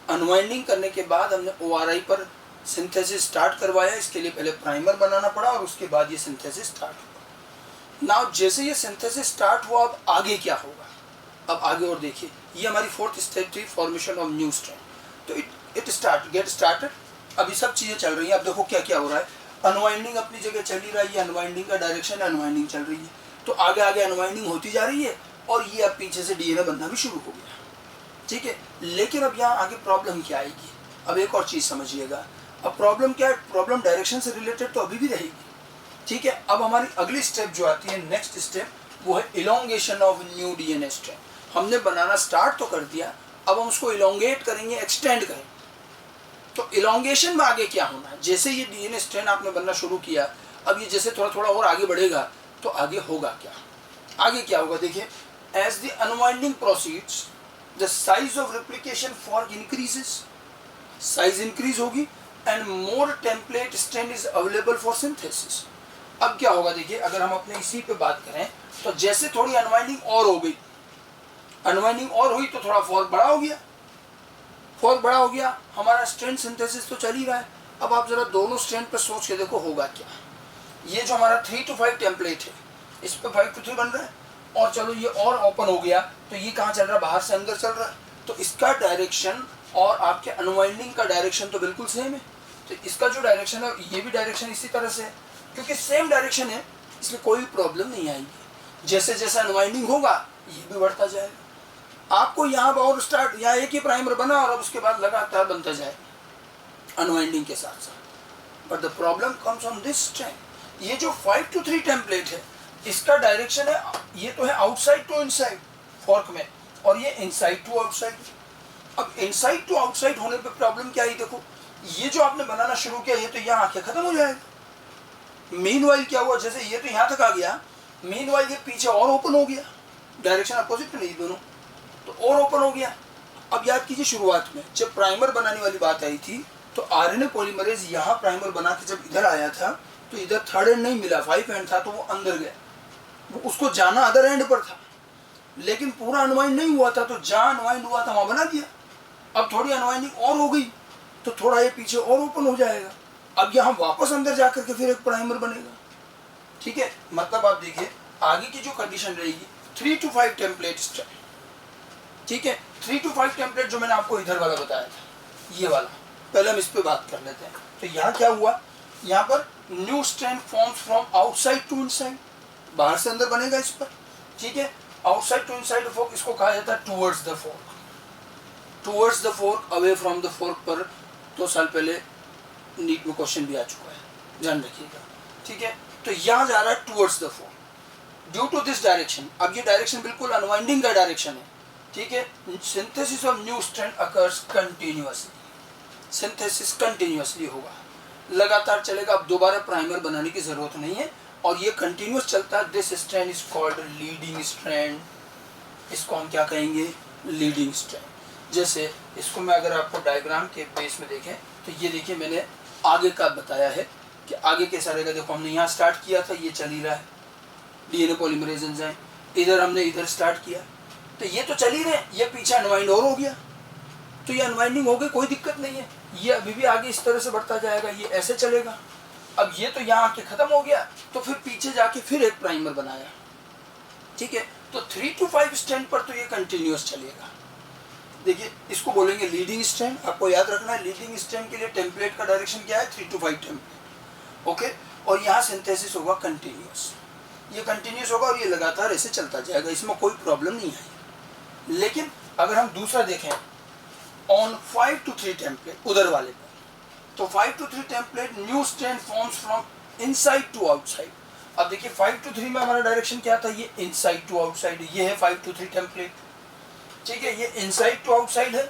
[SPEAKER 1] अनवाइंडिंग करने के बाद हमने ओआरआई पर सिंथेसिस स्टार्ट करवाया। इसके लिए पहले प्राइमर बनाना पड़ा और उसके बाद ये सिंथेसिस स्टार्ट हुआ। नाउ जैसे ये सिंथेसिस स्टार्ट हुआ, अब आगे क्या होगा, अब आगे और देखिए। ये हमारी फोर्थ स्टेप थी, फॉर्मेशन ऑफ न्यू स्ट्रैंड। तो गेट स्टार्टेड। अभी सब चीज़ें चल रही हैं। अब देखो क्या क्या हो रहा है। अनवाइंडिंग अपनी जगह चल ही रही है, अनवाइंडिंग का डायरेक्शन है, अनवाइंडिंग चल रही है, तो आगे आगे अनवाइंडिंग होती जा रही है और ये अब पीछे से डीएनए बनना भी शुरू हो गया। ठीक है, लेकिन अब यहाँ आगे प्रॉब्लम क्या आएगी, अब एक और चीज़ समझिएगा। अब प्रॉब्लम क्या है, प्रॉब्लम डायरेक्शन से रिलेटेड तो अभी भी रहेगी। ठीक है, अब हमारी अगली स्टेप जो आती है, नेक्स्ट स्टेप, वो है elongation of new DNA strand. हमने बनाना स्टार्ट तो कर दिया, अब हम उसको इलोंगेट करेंगे, एक्सटेंड करेंगे। तो इलोंगेशन में आगे क्या होना है, जैसे ये डीएनए स्ट्रैंड आपने बनना शुरू किया, अब ये जैसे थोड़ा थोड़ा और आगे बढ़ेगा तो आगे होगा क्या, आगे क्या होगा देखिए। As the unwinding proceeds the size of replication fork increases, size increase होगी and more template strand is available for synthesis. अब क्या होगा देखिए, अगर हम अपने इसी पे बात करें तो जैसे थोड़ी अनवाइंडिंग और हो गई, अनवाइंडिंग और हुई तो थोड़ा फॉर्क बड़ा हो गया, फॉर्क बड़ा हो गया, हमारा स्ट्रैंड सिंथेसिस तो चल ही रहा है। अब आप जरा दोनों स्ट्रेंथ पर सोच के देखो होगा क्या। ये जो हमारा 3 to 5 टेम्पलेट है, इस पर 5 to 3 बन रहा है, और चलो ये और ओपन हो गया तो ये कहाँ चल रहा है, बाहर से अंदर चल रहा है। तो इसका डायरेक्शन और आपके अनवाइंडिंग का डायरेक्शन तो बिल्कुल सेम है। तो इसका जो डायरेक्शन है ये भी डायरेक्शन इसी तरह से है, क्योंकि सेम डायरेक्शन है, इसलिए कोई प्रॉब्लम नहीं आएगी। जैसे जैसे अनवाइंडिंग होगा ये भी बढ़ता जाएगा। आपको यहाँ और स्टार्ट, यहाँ एक ही प्राइमर बना और अब उसके बाद लगातार बनता जाएगा अनवाइंडिंग के साथ साथ। But the problem comes on this strength. ये जो 5 to 3 टेम्पलेट है, इसका डायरेक्शन है, ये तो है आउटसाइड टू इनसाइड फॉर्क में, और ये इनसाइड टू आउटसाइड। अब इनसाइड टू आउटसाइड होने पे प्रॉब्लम क्या है, देखो ये जो आपने बनाना शुरू किया ये तो यहाँ आके खत्म हो जाएगा। मीनवाइल क्या हुआ, जैसे ये तो यहाँ तक आ गया, मीनवाइल ये पीछे और ओपन हो गया, डायरेक्शन अपोजिट में नहीं दोनों, तो और ओपन हो गया। अब याद कीजिए शुरुआत में जब प्राइमर बनाने वाली बात आई थी तो आरएनए पॉलीमरेज यहाँ प्राइमर बना के जब इधर आया था तो इधर थर्ड एंड नहीं मिला, 5 एंड था, तो वो अंदर गया, वो उसको जाना अदर एंड पर था, लेकिन पूरा अनवाइंड नहीं हुआ था, तो जहाँ अनवाइंड हुआ था वहाँ बना दिया। अब थोड़ी अनवाइंडिंग और हो गई तो थोड़ा ये पीछे और ओपन हो जाएगा। अब यहाँ वापस अंदर जा करके फिर एक प्राइमर बनेगा। ठीक है, मतलब आप देखिए आगे की जो कंडीशन रहेगी 3 to 5 टेम्पलेट स्ट्रेंथ। ठीक है, 3 to 5 टेम्पलेट जो मैंने आपको इधर वाला बताया था, ये वाला, पहले हम इस पे बात कर लेते हैं। तो यहाँ क्या हुआ, यहाँ पर new strength forms from outside to inside, बाहर से अंदर बनेगा इस पर। ठीक है, आउटसाइड टू इनसाइड फोर्क, इसको कहा जाता है towards the fork. Towards the fork, away from the fork पर 2 साल पहले नीट में क्वेश्चन भी आ चुका है, ध्यान रखिएगा। ठीक है, तो यहाँ जा रहा है towards the fork due to this direction. अब ये डायरेक्शन बिल्कुल अनवाइंडिंग का डायरेक्शन है। ठीक है, synthesis of new strength occurs continuously, synthesis continuously होगा, लगातार चलेगा। अब दोबारा प्राइमर बनाने की जरूरत नहीं है और ये कंटिन्यूअस चलता है। This strand is called leading strand, इसको हम क्या कहेंगे, लीडिंग स्ट्रैंड। जैसे इसको मैं अगर आपको डायग्राम के बेस में देखें तो ये देखिए मैंने आगे का बताया है कि आगे कैसा रहेगा। देखो हमने यहाँ स्टार्ट किया था, ये चल ही रहा है डीएनए पॉलीमरेज एंजाइम, इधर हमने इधर स्टार्ट किया तो ये तो चल ही रहे, ये पीछे अनवाइंड और हो गया, तो ये अनवाइंडिंग हो गई, कोई दिक्कत नहीं है, ये अभी भी आगे इस तरह से बढ़ता जाएगा, ये ऐसे चलेगा। अब ये तो यहाँ आके खत्म हो गया तो फिर पीछे जाके फिर एक प्राइमर बनाया। ठीक है, तो 3 to 5 स्ट्रैंड पर तो ये कंटिन्यूअस चलेगा। देखिए इसको बोलेंगे लीडिंग स्ट्रैंड। आपको याद रखना है लीडिंग स्ट्रैंड के लिए टेम्पलेट का डायरेक्शन क्या है, 3 to 5 टेम्पलेट। ओके, और यहाँ सिंथेसिस होगा कंटिन्यूअस, ये कंटिन्यूअस होगा और ये लगातार ऐसे चलता जाएगा, इसमें कोई प्रॉब्लम नहीं है। लेकिन अगर हम दूसरा देखें ऑन 5 to 3 टेम्पलेट उधर वाले पर, तो 5 to 3 template new strand forms from inside to outside. अब देखिए 5 to 3 में हमारा डायरेक्शन क्या था, ये इनसाइड टू आउटसाइड, ये है 5 to 3 टेम्पलेट। ठीक है, ये इनसाइड टू आउटसाइड है,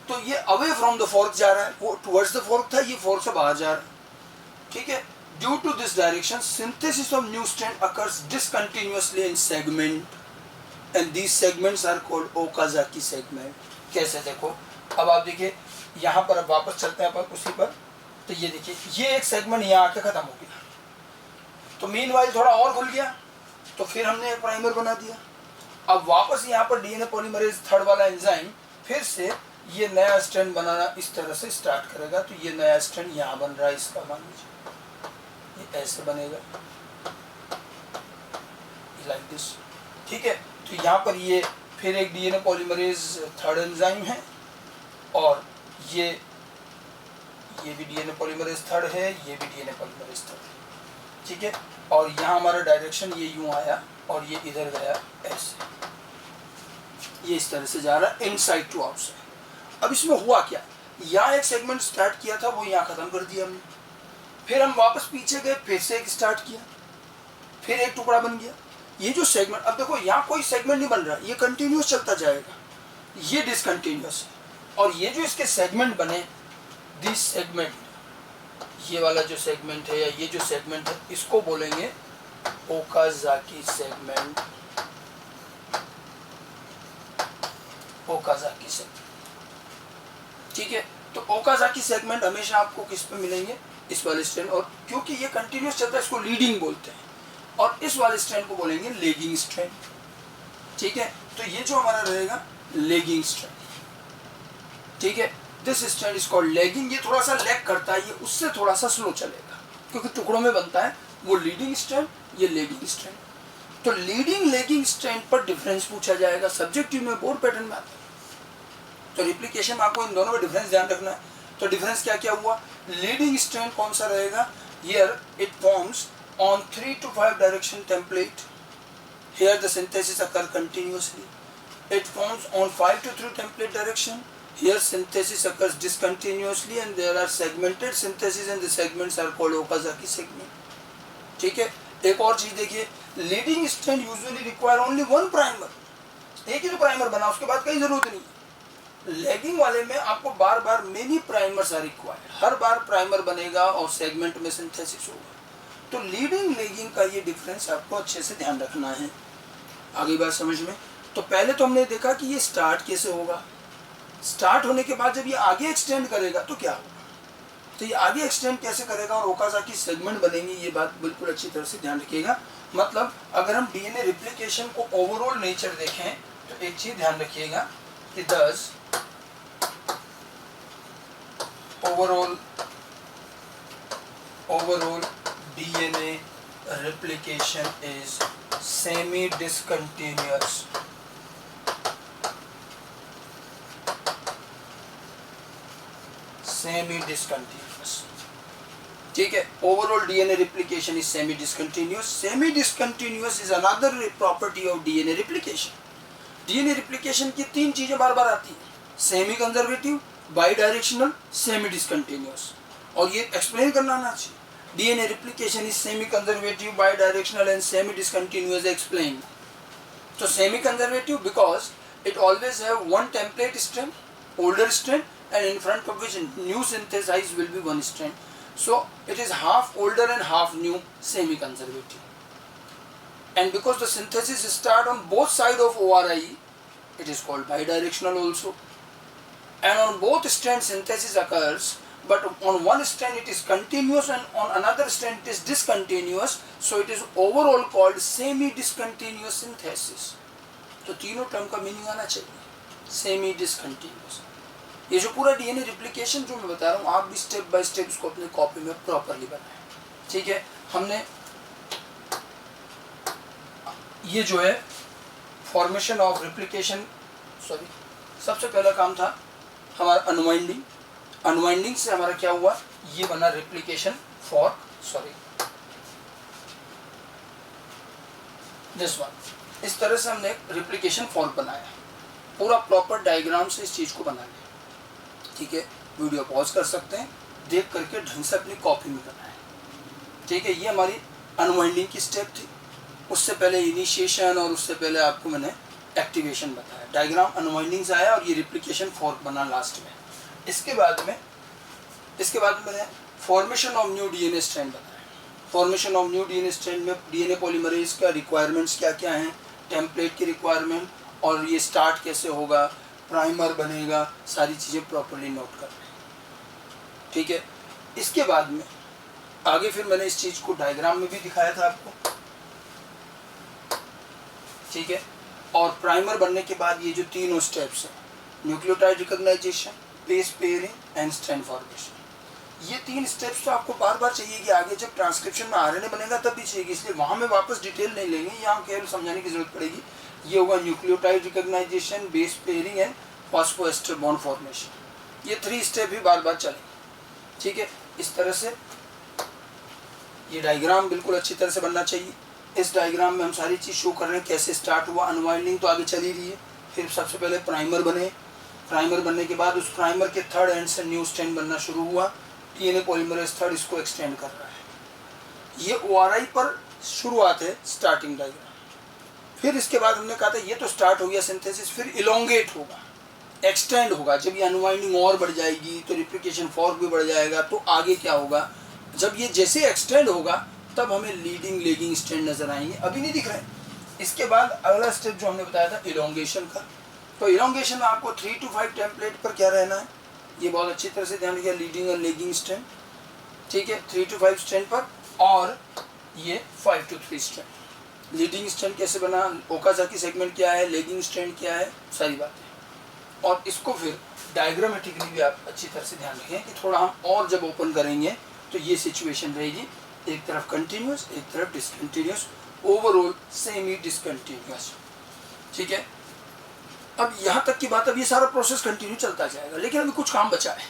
[SPEAKER 1] तो ये अवे फ्रॉम द फोर्क जा रहा है, वो टुवर्ड्स द फोर्क था, ये फोर्क से बाहर जा रहा है। ठीक है, due to this direction synthesis of new strand occurs discontinuously in segment and these segments are called Okazaki segment. कैसे, देखो अब आप देखिए यहाँ पर, अब वापस चलते हैं अपन उसी पर, तो ये देखिए ये एक सेगमेंट यहाँ आके खत्म हो गया, तो मीनवाइल थोड़ा और खुल गया, तो फिर हमने एक प्राइमर बना दिया। अब वापस यहाँ पर डीएनए पॉलीमरेज थर्ड वाला एंजाइम फिर से ये नया स्ट्रैंड बनाना इस तरह से स्टार्ट करेगा, तो ये नया स्ट्रैंड यहाँ बन रहा है, इसका मान लीजिए ये ऐसे बनेगा लाइक दिस। ठीक है, तो यहाँ पर ये फिर एक डीएनए पॉलीमरेज थर्ड एंजाइम है और ये भी डीएनए पॉलीमरेज थर्ड है, ये भी डीएनए पॉलीमरेज थर्ड है। ठीक है, और यहाँ हमारा डायरेक्शन ये यूँ आया और ये इधर गया ऐसे, ये इस तरह से जा रहा है इनसाइड टू आउटसाइड। अब इसमें हुआ क्या, यहाँ एक सेगमेंट स्टार्ट किया था, वो यहाँ खत्म कर दिया हमने, फिर हम वापस पीछे गए, फिर से एक स्टार्ट किया, फिर एक टुकड़ा बन गया। ये जो सेगमेंट, अब देखो यहाँ कोई सेगमेंट नहीं बन रहा, ये कंटिन्यूस चलता जाएगा, ये डिसकंटिन्यूस है। और ये जो इसके सेगमेंट बने, दिस सेगमेंट, ये वाला जो सेगमेंट है या ये जो सेगमेंट है, इसको बोलेंगे ओकाजाकी सेगमेंट। Okazaki segment. ठीक है, तो ओकाजाकी सेगमेंट हमेशा आपको किस पे मिलेंगे, इस वाले स्ट्रैंड, और क्योंकि ये कंटिन्यूस चलता है इसको लीडिंग बोलते हैं, और इस वाले स्ट्रैंड को बोलेंगे लेगिंग स्ट्रैंड। ठीक है, तो ये जो हमारा रहेगा लेगिंग स्ट्रैंड। ठीक है, this strand is called lagging. ये थोड़ा सा लैग करता है, ये उससे थोड़ा सा स्लो चलेगा क्योंकि टुकड़ों में बनता है। वो लीडिंग स्ट्रैंड, ये लेगिंग स्ट्रैंड। तो लीडिंग लेगिंग स्ट्रैंड पर डिफरेंस पूछा जाएगा, सब्जेक्टिव में बोर्ड पैटर्न में आता है। तो रिप्लिकेशन में आपको इन दोनों में डिफरेंस ध्यान रखना है। तो डिफरेंस क्या क्या हुआ? लीडिंग स्ट्रैंड कौन सा रहेगा? Here it forms on 3 to 5 direction template. Here the synthesis occur continuously. It forms on 5 to 3 template direction. Here synthesis occurs discontinuously and there are segmented synthesis and the segments are called Okazaki segment. ठीक है। एक और चीज देखिए, leading strand usually require only one primer. एक ही तो primer बना, उसके बाद कहीं जरूरत नहीं। लैगिंग वाले में आपको बार बार मेनी प्राइमर्स आर रिक्वायर्ड, हर बार प्राइमर बनेगा और सेगमेंट में सिंथेसिस होगा। तो लीडिंग लेगिंग का ये डिफरेंस आपको अच्छे से ध्यान रखना है। आगे बात समझ में। तो पहले तो हमने देखा कि ये स्टार्ट कैसे होगा। स्टार्ट होने के बाद जब ये आगे एक्सटेंड करेगा तो क्या होगा, तो ये आगे एक्सटेंड कैसे करेगा और ओकाज़ाकी सेगमेंट बनेंगे, ये बात बिल्कुल अच्छी तरह से ध्यान रखिएगा। मतलब अगर हम डीएनए रिप्लिकेशन को ओवरऑल नेचर देखें तो एक चीज ध्यान रखिएगा कि दस overall DNA replication is semi-discontinuous. ठीक है, overall DNA replication is semi discontinuous. Semi discontinuous is another property of DNA replication. DNA replication की तीन चीजें बार बार आती है, semi conservative, bi directional, semi discontinuous. और ये एक्सप्लेन करना आना चाहिए। DNA replication is semi conservative, bi directional and semi discontinuous. Explain. तो semi conservative because it always have one template strand, older strand, and in front of which new synthesized will be one strand. So it is half older and half new, semi conservative. And because the synthesis start on both sides of ORI, it is called bidirectional also. And on both strands synthesis occurs, but on one strand it is continuous and on another strand it is discontinuous. So it is overall called semi discontinuous synthesis. तो तीनों term का meaning आना चाहिए, semi discontinuous. ये जो पूरा DNA replication जो मैं बता रहा हूँ, आप भी स्टेप बाय स्टेप इसको अपने कॉपी में प्रॉपरली बनाएं। ठीक है, हमने ये जो है फॉर्मेशन ऑफ रिप्लिकेशन, सॉरी, सबसे पहला काम था हमारा अनवाइंडिंग। अनवाइंडिंग से हमारा क्या हुआ, ये बना replication fork, sorry this one. इस तरह से हमने रिप्लिकेशन फॉर्क बनाया, पूरा प्रॉपर डायग्राम से इस चीज को बना लिया। ठीक है, वीडियो पॉज कर सकते हैं, देख करके ढंग से अपनी कॉपी में बनाएं। ठीक है, ये हमारी अनवाइंडिंग की स्टेप थी। उससे पहले इनिशिएशन और उससे पहले आपको मैंने एक्टिवेशन बताया। डायग्राम अनवाइंडिंग से आया और ये रिप्लिकेशन फॉर्क बना लास्ट में। इसके बाद में मैंने formation of new DNA strand बताया। Formation of new DNA strand में डीएनए पॉलीमरेज का रिक्वायरमेंट्स क्या क्या हैं, टेम्पलेट की रिक्वायरमेंट, और ये स्टार्ट कैसे होगा, प्राइमर बनेगा, सारी चीज़ें प्रॉपर्ली नोट कर लें। ठीक है, इसके बाद में आगे फिर मैंने इस चीज़ को डायग्राम में भी दिखाया था आपको। ठीक है, और प्राइमर बनने के बाद ये जो तीनों स्टेप्स हैं, nucleotide recognisation, base pairing and strand formation, ये तीन स्टेप्स तो आपको बार बार चाहिए कि आगे जब ट्रांसक्रिप्शन में आरएनए बनेगा तब भी चाहिए, इसलिए वहाँ में वापस डिटेल नहीं लेंगे, यहाँ केवल समझाने की जरूरत पड़ेगी। ये होगा nucleotide recognisation, base pairing and phosphoester bond formation. ये 3 स्टेप भी बार बार चलेंगे। ठीक है, इस तरह से ये डायग्राम बिल्कुल अच्छी तरह से बनना चाहिए। इस डायग्राम में हम सारी चीज़ शो कर रहे हैं, कैसे स्टार्ट हुआ, अनवाइंडिंग तो आगे चली रही है। फिर सबसे पहले प्राइमर बने, प्राइमर बनने के बाद उस प्राइमर के थर्ड एंड से न्यू स्ट्रैंड बनना शुरू हुआ। डीएनए पॉलीमरेज थर्ड इसको एक्सटेंड कर रहा है। ये ओआरआई पर शुरुआत है, स्टार्टिंग डायग्राम। फिर इसके बाद हमने कहा था ये तो स्टार्ट हो गया सिंथेसिस, फिर इलोंगेट होगा, एक्सटेंड होगा। जब ये अनवाइंडिंग और बढ़ जाएगी तो रिप्लिकेशन फॉर्क भी बढ़ जाएगा। तो आगे क्या होगा, जब ये जैसे एक्सटेंड होगा तब हमें लीडिंग लेगिंग स्ट्रैंड नजर आएंगे, अभी नहीं दिख रहे हैं। इसके बाद अगला स्टेप जो हमने बताया था इलोंगेशन का। तो इलोंगेशन में आपको 3 to 5 टेम्पलेट पर क्या रहना है, ये बहुत अच्छी तरह से ध्यान रखिए, लीडिंग और लेगिंग स्ट्रैंड। ठीक है, 3 to 5 स्ट्रैंड पर, और ये 5 to 3 स्ट्रैंड। लीडिंग स्ट्रैंड कैसे बना, ओकाज़ाकी सेगमेंट क्या है, लेगिंग स्ट्रैंड क्या है, सारी बातें। और इसको फिर डायग्रामेटिकली भी आप अच्छी तरह से ध्यान रखें कि थोड़ा हम और जब ओपन करेंगे तो ये सिचुएशन रहेगी, एक तरफ कंटिन्यूस एक तरफ डिसकंटिन्यूस, ओवरऑल सेमी डिसकंटिन्यूस। ठीक है, अब यहाँ तक की बात, अब ये सारा प्रोसेस कंटिन्यू चलता जाएगा, लेकिन अभी कुछ काम बचा है।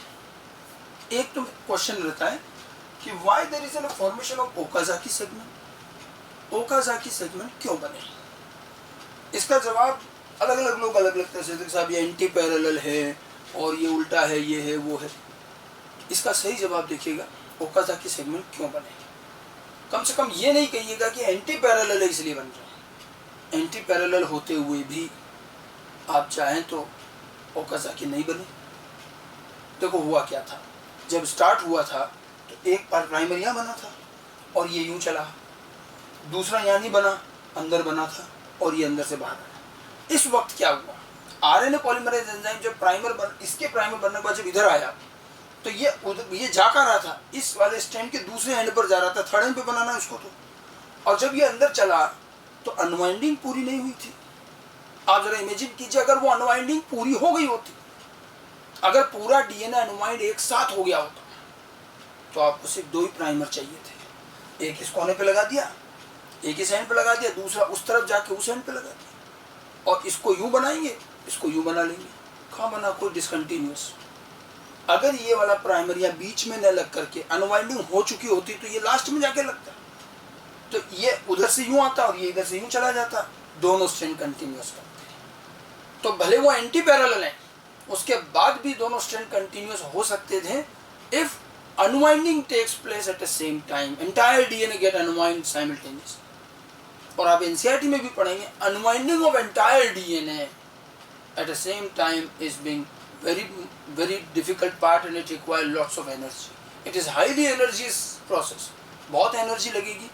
[SPEAKER 1] एक तो क्वेश्चन रहता है कि why there is an formation of Okazaki segment, Okazaki segment क्यों बने? इसका जवाब अलग अलग लोग अलग अलग तरह से, साहब ये एंटी पैरेलल है और ये उल्टा है, ये है वो है। इसका सही जवाब देखिएगा, ओकाजाकी सेगमेंट क्यों बने। कम से कम ये नहीं कहिएगा कि एंटी पैरेलल है इसलिए बन रहे हैं। एंटी पैरेलल होते हुए भी आप चाहें तो ओकाजाकी नहीं बने। देखो हुआ क्या था, जब स्टार्ट हुआ था तो एक बार प्राइमर यहाँ बना था और ये यूं चला, दूसरा यहाँ नहीं बना, अंदर बना था और ये अंदर से बाहर आया। इस वक्त क्या हुआ, आरएनए पॉलीमरेज एंजाइम जब इसके प्राइमर बनने के बाद जब इधर आया तो ये जा कर रहा था, इस वाले स्ट्रैंड के दूसरे एंड पर जा रहा था, थर्ड एंड पे बनाना है उसको तो। और जब ये अंदर चला तो अनवाइंडिंग पूरी नहीं हुई थी। आप जरा इमेजिन कीजिए, अगर वो अनवाइंडिंग पूरी हो गई होती, अगर पूरा डीएनए अनवाइंड एक साथ हो गया होता तो आपको सिर्फ 2 ही प्राइमर चाहिए थे। एक इस कोने पे लगा दिया, एक इस एंड पे लगा दिया, दूसरा उस तरफ जाके उस एंड पे लगा दिया, और इसको यूं बनाएंगे, इसको यूं बना लेंगे। कहाँ बना कोई डिसकंटिन्यूअस। अगर ये वाला प्राइमर या बीच में न लग करके अनवाइंडिंग हो चुकी होती तो ये लास्ट में जाके लगता, तो ये उधर से यूं आता और ये इधर से यूं चला जाता, दोनों स्ट्रैंड कंटिन्यूअस करते। तो भले वो एंटी पैरेलल है, उसके बाद भी दोनों स्ट्रैंड कंटिन्यूअस हो सकते थे if unwinding takes place at the same time, entire DNA get unwind simultaneously. और आप एनसीईआरटी में भी पढ़ेंगे, unwinding of entire DNA at the same time is being very difficult part and it requires lots of energy. It is highly energy process, बहुत energy लगेगी।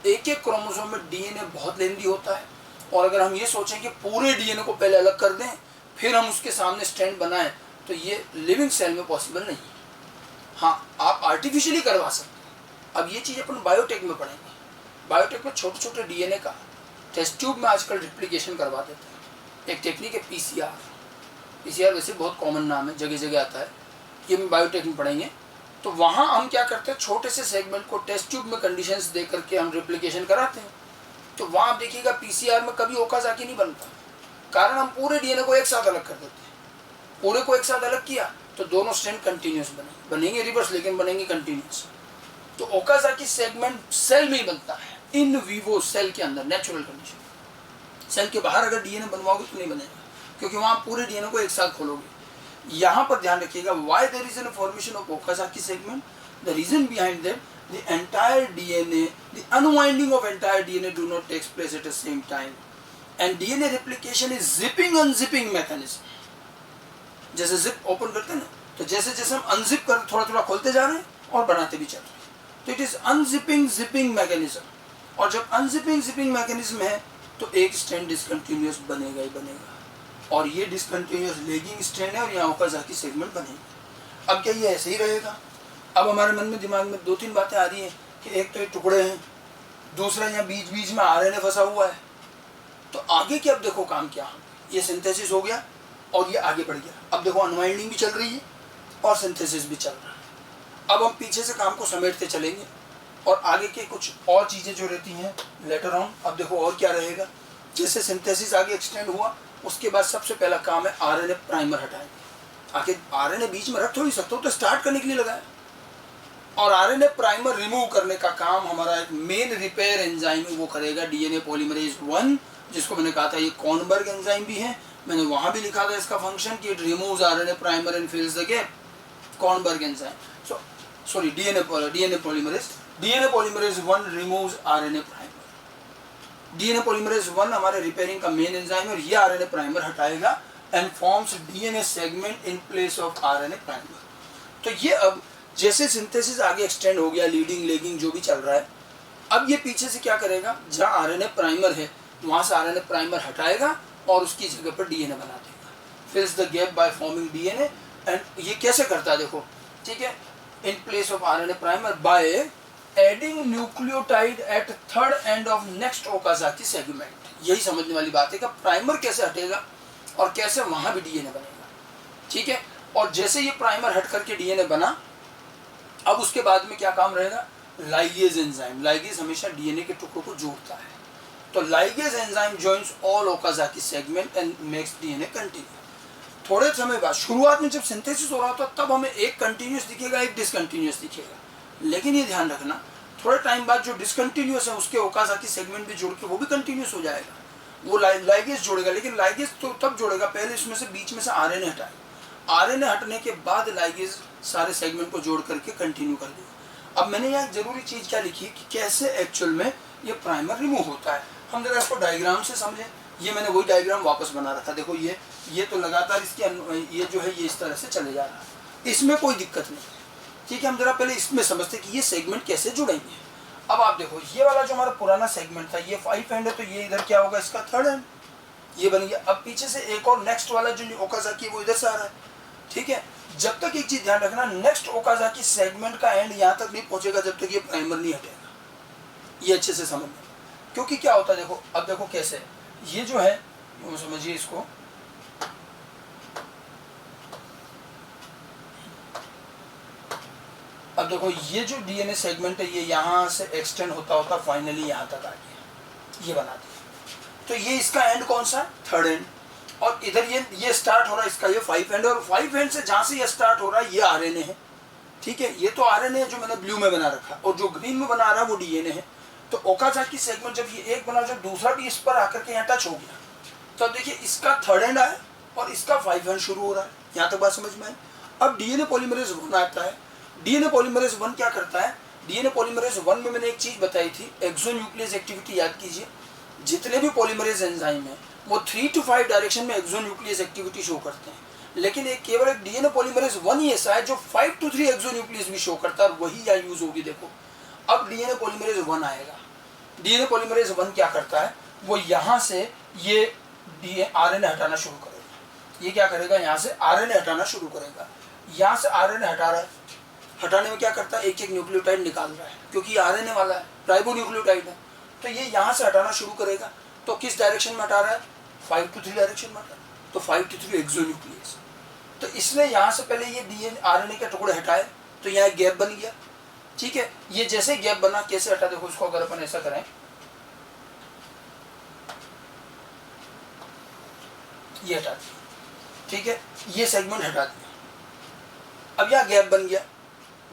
[SPEAKER 1] एक एक chromosome में डीएनए बहुत लेंदी होता है, और अगर हम ये सोचें कि पूरे डीएनए को पहले अलग कर दें फिर हम उसके सामने स्टैंड बनाएं तो ये लिविंग सेल में पॉसिबल नहीं है। हाँ, आप आर्टिफिशियली करवा सकते हैं। अब ये चीज़ अपन बायोटेक में पढ़ेंगे। बायोटेक में छोटे छोटे डीएनए का टेस्ट ट्यूब में आजकल रिप्लिकेशन करवा देते हैं। एक टेक्निक है पीसीआर। पीसीआर वैसे बहुत कॉमन नाम है, जगह जगह आता है, ये हम बायोटेक में पढ़ेंगे। तो वहाँ हम क्या करते हैं, छोटे से सेगमेंट को टेस्ट ट्यूब में कंडीशंस दे करके हम रिप्लिकेशन कराते हैं। तो वहाँ आप देखिएगा पीसीआर में कभी ओकाजाकी नहीं बनता, कारण हम पूरे डीएनए को एक साथ अलग कर देते हैं। पूरे को एक साथ अलग किया तो दोनों स्ट्रैंड कंटिन्यूस बनेंगे रिवर्स, लेकिन बनेंगे कंटिन्यूस। तो ओकाजाकी सेगमेंट सेल में ही बनता है, इन विवो सेल के अंदर, नेचुरल कंडीशन। सेल के बाहर अगर डीएनए बनवाओगे तो नहीं बनेगा, क्योंकि वहाँ पूरे डीएनए को एक साथ खोलोगे। यहाँ पर ध्यान रखिएगा, why there is an formation of Okazaki segment, the reason behind that the entire DNA, the unwinding of entire DNA do not takes place at the same time, and DNA replication is zipping unzipping mechanism. जैसे zip open करते हैं ना, तो जैसे जैसे हम unzip कर थोड़ा थोड़ा खोलते जा रहे हैं और बनाते भी चल रहे हैं, तो इट इज अनजिपिंग जिपिंग मैकेनिज्म। और जब अनजिपिंग जिपिंग मैकेनिज्म है तो एक स्ट्रैंड डिसकंटिन्यूअस बनेगा ही बनेगा, और ये डिसकंटिन्यूअस लेगिंग स्ट्रैंड है और यहाँ ओकाजाकी सेगमेंट बनेगी। अब क्या ये ऐसे ही रहेगा? अब हमारे मन में दिमाग में 2-3 बातें आ रही हैं कि एक तो ये टुकड़े हैं, दूसरा यहाँ बीच बीच में आरएनए फंसा हुआ है। तो आगे क्या, अब देखो काम क्या, ये सिंथेसिस हो गया और ये आगे बढ़ गया। अब देखो अनवाइंडिंग भी चल रही है और सिंथेसिस भी चल रहा है। अब हम पीछे से काम को समेटते चलेंगे और आगे के कुछ और चीज़ें जो रहती हैं लेटर ऑन। अब देखो और क्या रहेगा, जैसे सिंथेसिस आगे एक्सटेंड हुआ उसके बाद सबसे पहला काम है आरएनए प्राइमर हटाएंगे। आखिर आरएनए बीच में रख थोड़ी सकते हो, तो स्टार्ट करने के लिए लगाया। और आरएनए प्राइमर रिमूव करने का काम हमारा एक मेन रिपेयर एंजाइम वो करेगा, डीएनए पॉलीमरेज 1, जिसको मैंने कहा था ये कॉर्नबर्ग एंजाइम भी है। मैंने वहाँ भी लिखा था इसका फंक्शन कि it removes RNA primer and fills the gap, Kornberg enzyme. Sorry DNA polymerase 1 removes RNA primer. DNA polymerase 1 हमारे रिपेयरिंग का मेन एंजाइम है और ये आरएनए प्राइमर हटाएगा and forms DNA segment in place of RNA primer. तो ये अब जैसे सिंथेसिस आगे एक्सटेंड हो गया, लीडिंग लेगिंग जो भी चल रहा है, अब ये पीछे से क्या करेगा, जहाँ आरएनए प्राइमर है वहाँ से आरएनए प्राइमर हटाएगा और उसकी जगह पर डीएनए बना देगा, fills the gap by forming DNA. And ये कैसे करता है देखो, ठीक है, in place of RNA primer by adding nucleotide at third end of next Okazaki segment. यही समझने वाली बात है कि प्राइमर कैसे हटेगा और कैसे वहाँ भी डीएनए बनेगा। ठीक है, और जैसे ये प्राइमर हट करके डीएनए बना, अब उसके बाद में क्या काम रहेगा, लाइगेज एंजाइम। लाइगेज हमेशा डीएनए के टुकड़ों को जोड़ता है, तो ligase enzyme joins all Okazaki segment and makes DNA continue. थोड़े समय बाद, शुरुआत में जब सिंथेसिस हो रहा होता तब हमें एक कंटिन्यूस दिखेगा, एक डिसकंटिन्यूस दिखेगा, लेकिन ये ध्यान रखना थोड़े टाइम बाद जो डिसकंटिन्यूस है उसके ओकाजाकी सेगमेंट भी जोड़ के वो भी कंटिन्यूस हो जाएगा, वो लाइगेज जोड़ेगा। लेकिन लाइगेज तो तब जोड़ेगा, पहले इसमें से बीच में से आरएनए हटाएगा, आरएनए हटने के बाद लाइगेज सारे सेगमेंट को जोड़ करके कंटिन्यू कर देगा। अब मैंने यहाँ जरूरी चीज़ क्या लिखी कि कैसे एक्चुअल में ये प्राइमर रिमूव होता है, हम जरा इसको डायग्राम से समझें। ये मैंने वही डायग्राम वापस बना रखा, देखो ये तो लगातार इसकी ये जो है ये इस तरह से चले जा रहा है, इसमें कोई दिक्कत नहीं। ठीक है, हम जरा पहले इसमें समझते कि ये सेगमेंट कैसे जुड़ेंगे। अब आप देखो, ये वाला जो हमारा पुराना सेगमेंट था, ये 5 एंड है, तो ये इधर क्या होगा, इसका 3rd एंड ये बन गया। अब पीछे से एक और नेक्स्ट वाला जो ओकाजाकी है वो इधर से आ रहा है। ठीक है, जब तक एक चीज ध्यान रखना, नेक्स्ट ओकाजाकी सेगमेंट का एंड यहाँ तक नहीं पहुंचेगा जब तक ये प्राइमर नहीं हटेगा। ये अच्छे से समझना, क्योंकि क्या होता है देखो, अब देखो कैसे ये जो है, समझिए इसको, अब देखो ये जो डीएनए सेगमेंट है ये यहाँ से एक्सटेंड होता होता फाइनली यहाँ तक आ गया, ये बना दिया। तो ये इसका एंड कौन सा है, 3rd एंड, और इधर ये स्टार्ट हो रहा है इसका, ये 5 एंड, और 5 एंड से जहाँ से ये स्टार्ट हो रहा है ये आरएनए है। ठीक है, ये तो आरएनए है जो मैंने ब्लू में बना रखा, और जो ग्रीन में बना रहा है वो डीएनए है। तो ओकाजाकी सेगमेंट जब ये एक बना, जब दूसरा भी इस पर आकर के यहाँ टच हो गया, तो अब देखिए इसका 3rd एंड आया और इसका 5 एंड शुरू हो रहा है। यहाँ तक बात समझ में आई। अब डीएनए पॉलीमरेज 1 आता है। डीएनए पॉलीमरेज 1 क्या करता है, डीएनए पॉलीमरेज 1 में मैंने एक चीज बताई थी, एक्सोन्यूक्लियस एक्टिविटी याद कीजिए। जितने भी पॉलीमरेज एंजाइम है वो 3 to 5 डायरेक्शन में एक्सोन्यूक्लियस एक्टिविटी शो करते हैं, लेकिन एक केवल एक डीएनए पॉलीमरेज 1 ही ऐसा है जो 5 to 3 एक्सोन्यूक्लियस भी शो करता है, और वही यहाँ यूज होगी। देखो अब डीएनए पॉलीमरेज 1 आएगा। डीएनए पॉलीमरेज 1 क्या करता है, वो यहाँ से ये आरएनए हटाना शुरू करेगा। ये क्या करेगा, यहाँ से आरएनए हटाना शुरू करेगा। यहाँ से आरएनए हटा रहा है, हटाने में क्या करता है, एक एक न्यूक्लियोटाइड निकाल रहा है, क्योंकि आरएनए वाला है, राइबोन्यूक्लियोटाइड है, तो ये यहाँ से हटाना शुरू करेगा। तो किस डायरेक्शन में हटा रहा है, 5 to 3 डायरेक्शन में हटा रहा है, तो 5 to 3 एक्सोन्यूक्लियस। तो इसने यहाँ से पहले ये डीएनए आरएनए के टुकड़े हटाए, तो यहाँ एक गैप बन गया। ठीक है, ये जैसे गैप बना, कैसे हटा, देखो इसको अगर अपन ऐसा करें, ये हटा दिया। ठीक है, ये सेगमेंट हटा दिया। अब यहाँ गैप बन गया।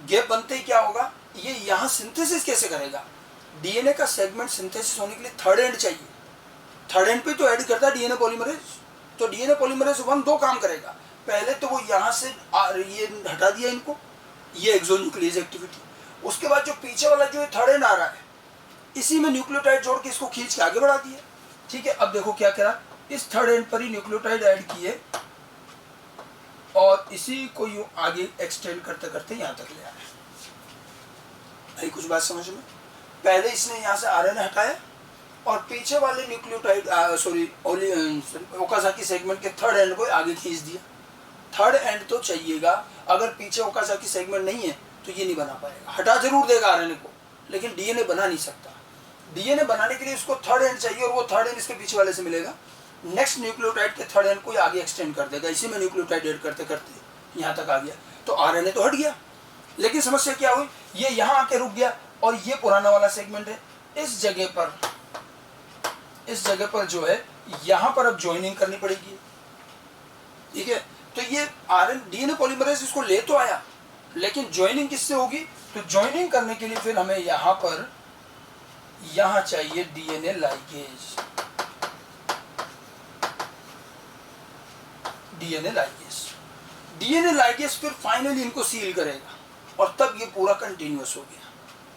[SPEAKER 1] गैप बनते ही क्या होगा, ये यहाँ सिंथेसिस कैसे करेगा, डीएनए का सेगमेंट सिंथेसिस होने के लिए 3rd एंड चाहिए। 3rd एंड पे तो ऐड करता है डीएनए पॉलीमरेज। तो डीएनए पॉलीमरेज 1 दो काम करेगा, पहले तो वो यहाँ से ये हटा दिया इनको, ये एक्सोन्यूक्लियस एक्टिविटी। उसके बाद जो पीछे वाला जो 3rd एंड आ रहा है, इसी में न्यूक्लियोटाइड जोड़ के इसको खींच के आगे बढ़ा दिया। ठीक है, अब देखो क्या करा, इस 3rd एंड पर ही न्यूक्लियोटाइड ऐड किए और इसी को यूं आगे एक्सटेंड करते करते यहाँ तक ले आए। भाई कुछ बात समझ में, पहले इसने यहाँ से आरएनए हटाया और पीछे वाले न्यूक्लियोटाइड ओकाजाकी सेगमेंट के 3rd एंड को आगे खींच दिया। 3rd एंड तो चाहिएगा, अगर पीछे ओकाजाकी सेगमेंट नहीं है तो ये नहीं बना पाएगा। हटा जरूर देगा आरएनए को, लेकिन डीएनए बना नहीं सकता। डीएनए बनाने के लिए उसको 3rd एंड चाहिए, और वो 3rd एंड इसके पीछे वाले से मिलेगा। नेक्स्ट न्यूक्लियोटाइड के 3rd एंड को आगे एक्सटेंड कर देगा, इसी में न्यूक्लियोटाइड ऐड करते करते यहाँ तक आ गया। तो आरएनए तो हट गया, लेकिन समस्या क्या हुई, ये यहाँ आके रुक गया, और ये पुराना वाला सेगमेंट है। इस जगह पर जो है, यहाँ पर अब ज्वाइनिंग करनी पड़ेगी। ठीक है, तो ये डीएनए पॉलीमरेज इसको ले तो आया, लेकिन ज्वाइनिंग किससे होगी, तो ज्वाइनिंग करने के लिए फिर हमें यहाँ चाहिए डीएनए लाइगेज। डीएनए लाइगेज फिर फाइनली इनको सील करेगा, और तब ये पूरा कंटिन्यूअस हो गया।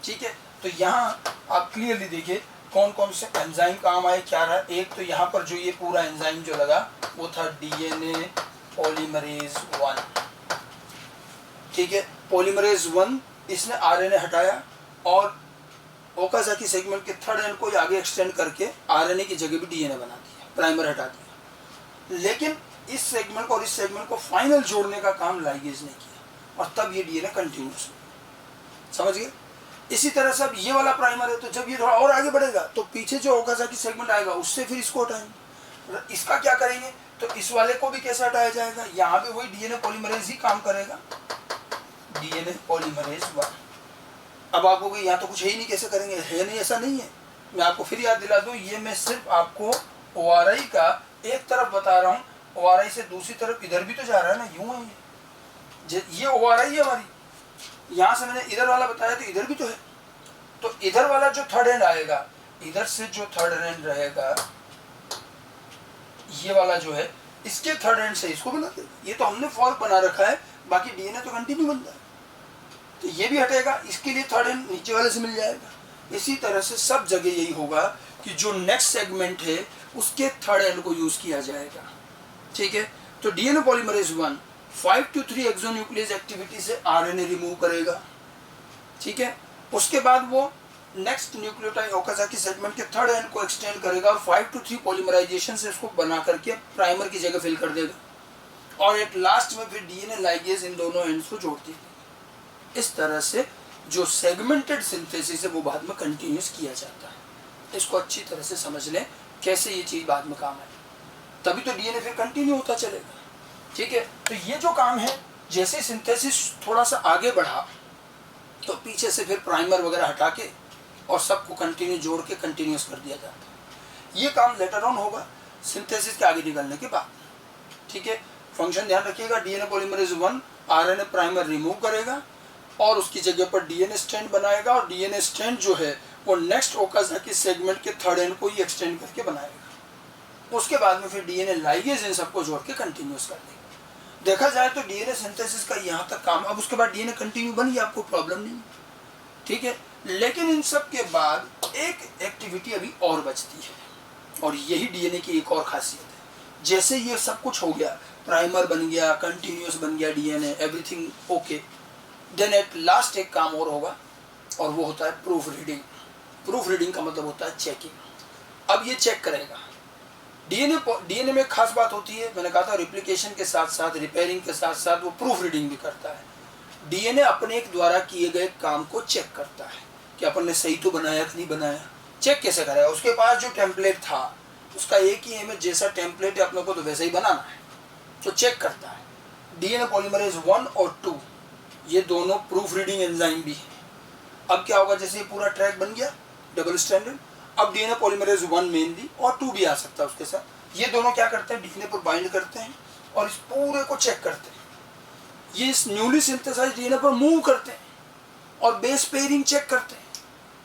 [SPEAKER 1] ठीक है, तो यहाँ आप क्लियरली देखिए कौन कौन से एंजाइम काम आए, क्या रहा। एक तो यहाँ पर जो ये पूरा एंजाइम जो लगा वो था डीएनए पॉलीमरेज 1। ठीक है, पॉलीमरेज 1 इसने आरएनए हटाया और ओकाजाकी सेगमेंट के 3rd एंड को आगे एक्सटेंड करके आरएनए की जगह भी डीएनए बना दिया, प्राइमर हटा दिया। लेकिन इस सेगमेंट को और इस सेगमेंट को फाइनल जोड़ने का काम लाइगेज ने किया, और तब ये डीएनए कंटिन्यूअस हो। समझ गए। इसी तरह से अब ये वाला प्राइमर है, तो जब ये थोड़ा और आगे बढ़ेगा तो पीछे जो ओकाजाकी सेगमेंट आएगा उससे फिर इसको हटाएंगे। इसका क्या करेंगे, तो इस वाले को भी कैसे हटाया जाएगा, यहाँ पे वही डीएनए पॉलीमरेज ही काम करेगा, डीएनए पॉलीमरेज 1। अब आपको यहाँ तो कुछ है ही नहीं, कैसे करेंगे, है नहीं, ऐसा नहीं है। मैं आपको फिर याद दिला दूं, ये मैं सिर्फ आपको ORI का एक तरफ बता रहा हूँ, ORI से दूसरी तरफ इधर भी तो जा रहा है ना, यूं है ये ORI है हमारी, यहाँ से मैंने इधर वाला बताया तो इधर भी तो है। तो इधर वाला जो थर्ड एंड आएगा, इधर से जो थर्ड एंड रहेगा, ये वाला जो है, इसके थर्ड एंड से इसको बना देगा। ये तो हमने फॉर्क बना रखा है, बाकी डीएनए तो कंटिन्यू बनता है, तो ये भी हटेगा, इसके लिए थर्ड एंड नीचे वाले से मिल जाएगा। इसी तरह से सब जगह यही होगा कि जो नेक्स्ट सेगमेंट है उसके थर्ड एंड को यूज किया जाएगा, ठीक है। तो DNA polymerase 1 5 to 3 exonuclease activity से आरएनए रिमूव करेगा, ठीक है। उसके बाद वो नेक्स्ट न्यूक्लियोटाइड ओकाजाकी सेगमेंट के थर्ड एंड को एक्सटेंड करेगा और 5 to 3 पॉलीमराइजेशन से इसको बना करके प्राइमर की जगह फिल कर देगा, और एट लास्ट में फिर डीएनए लाइगेज इन दोनों एंड्स को जोड़ देगा। इस तरह से जो सेगमेंटेड सिंथेसिस है वो बाद में कंटिन्यूस किया जाता है। इसको अच्छी तरह से समझ लें कैसे ये चीज़ बाद में काम है, तभी तो डीएनए फिर कंटिन्यू होता चलेगा, ठीक है। तो ये जो काम है, जैसे सिंथेसिस थोड़ा सा आगे बढ़ा तो पीछे से फिर प्राइमर वगैरह हटा के और सबको कंटिन्यू जोड़ के कंटिन्यूस कर दिया जाता है। ये काम लेटर ऑन होगा सिंथेसिस के आगे निकलने के बाद, ठीक है। फंक्शन ध्यान रखिएगा, DNA polymerase 1 RNA primer remove करेगा और उसकी जगह पर डीएनए स्ट्रैंड बनाएगा, और डीएनए स्ट्रैंड जो है वो नेक्स्ट ओकाजाकी सेगमेंट के थर्ड एंड को ही एक्सटेंड करके बनाएगा। उसके बाद में फिर डीएनए लाइगेज इन सबको जोड़ के कंटिन्यूस कर देगा। देखा जाए तो डीएनए सिंथेसिस का यहाँ तक काम, अब उसके बाद डीएनए कंटिन्यू बन गया, आपको प्रॉब्लम नहीं, ठीक है। लेकिन इन सब के बाद एक एक्टिविटी अभी और बचती है, और यही डीएनए की एक और खासियत है। जैसे ये सब कुछ हो गया, प्राइमर बन गया, कंटिन्यूस बन गया DNA, everything okay, then at last एक काम और होगा, और वो होता है प्रूफ रीडिंग। प्रूफ रीडिंग का मतलब होता है चेकिंग। अब ये चेक करेगा डीएनए में खास बात होती है, मैंने कहा था रिप्लिकेशन के साथ साथ, रिपेयरिंग के साथ साथ वो प्रूफ रीडिंग भी करता है। डीएनए अपने द्वारा किए गए काम को चेक करता है कि अपन ने सही तो बनाया कि नहीं बनाया। चेक कैसे करेगा, उसके पास जो टेम्पलेट था उसका एक ही एम है, जैसा टेम्पलेट है अपने को तो वैसे ही बनाना है, तो चेक करता है। डीएनए पॉलीमरेज 1 और 2 ये दोनों प्रूफ रीडिंग एंजाइम भी है। अब क्या होगा, जैसे ये पूरा ट्रैक बन गया डबल स्ट्रैंडेड, अब डीएनए पॉलीमरेज 1 मेनली और 2 भी आ सकता है उसके साथ। ये दोनों क्या करते हैं, डीएनए पर बाइंड करते हैं और इस पूरे को चेक करते हैं। ये इस न्यूली सिंथेसाइज्ड डीएनए पर मूव करते हैं और बेस पेयरिंग चेक करते हैं।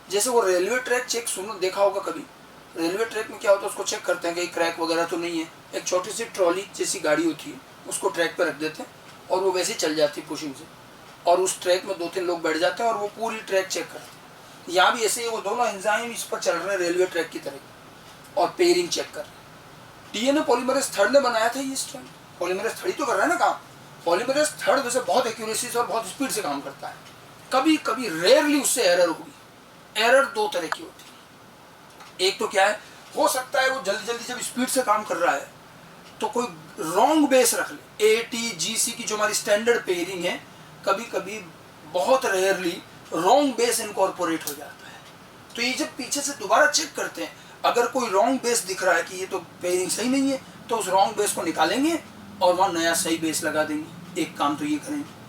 [SPEAKER 1] जैसे वो रेलवे ट्रैक चेक सुनो देखा होगा कभी, रेलवे ट्रैक में क्या होता है, उसको चेक करते हैं कि क्रैक वगैरह तो नहीं है। एक छोटी सी ट्रॉली जैसी गाड़ी होती है, उसको ट्रैक पर रख देते हैं और वो वैसे ही चल जाती है पुशिंग से, और उस ट्रैक में 2-3 लोग बैठ जाते हैं और वो पूरी ट्रैक चेक करते हैं। यहाँ भी ऐसे ही वो दोनों एंजाइम इस पर चल रहे हैं रेलवे ट्रैक की तरह और पेयरिंग चेक कर रहे हैं। डीएनए पॉलीमरेज 3 ने बनाया था ये स्ट्रैंड, पॉलीमरेज 3 तो कर रहा है ना काम। पॉलीमरेज 3 वैसे बहुत एक्यूरेसी से और बहुत स्पीड से काम करता है। कभी कभी रेयरली उससे एरर होगी। एरर 2 तरह की होती है। एक तो क्या है, हो सकता है वो जल्दी जल्दी जब स्पीड से काम कर रहा है तो कोई रॉन्ग बेस रख ले। ATGC की जो हमारी स्टैंडर्ड पेयरिंग है, कभी कभी बहुत रेयरली रॉन्ग बेस इनकॉर्पोरेट हो जाता है। तो ये जब पीछे से दोबारा चेक करते हैं, अगर कोई रॉन्ग बेस दिख रहा है कि ये तो पेयरिंग सही नहीं है, तो उस रॉन्ग बेस को निकालेंगे और वहाँ नया सही बेस लगा देंगे। एक काम तो ये करेंगे।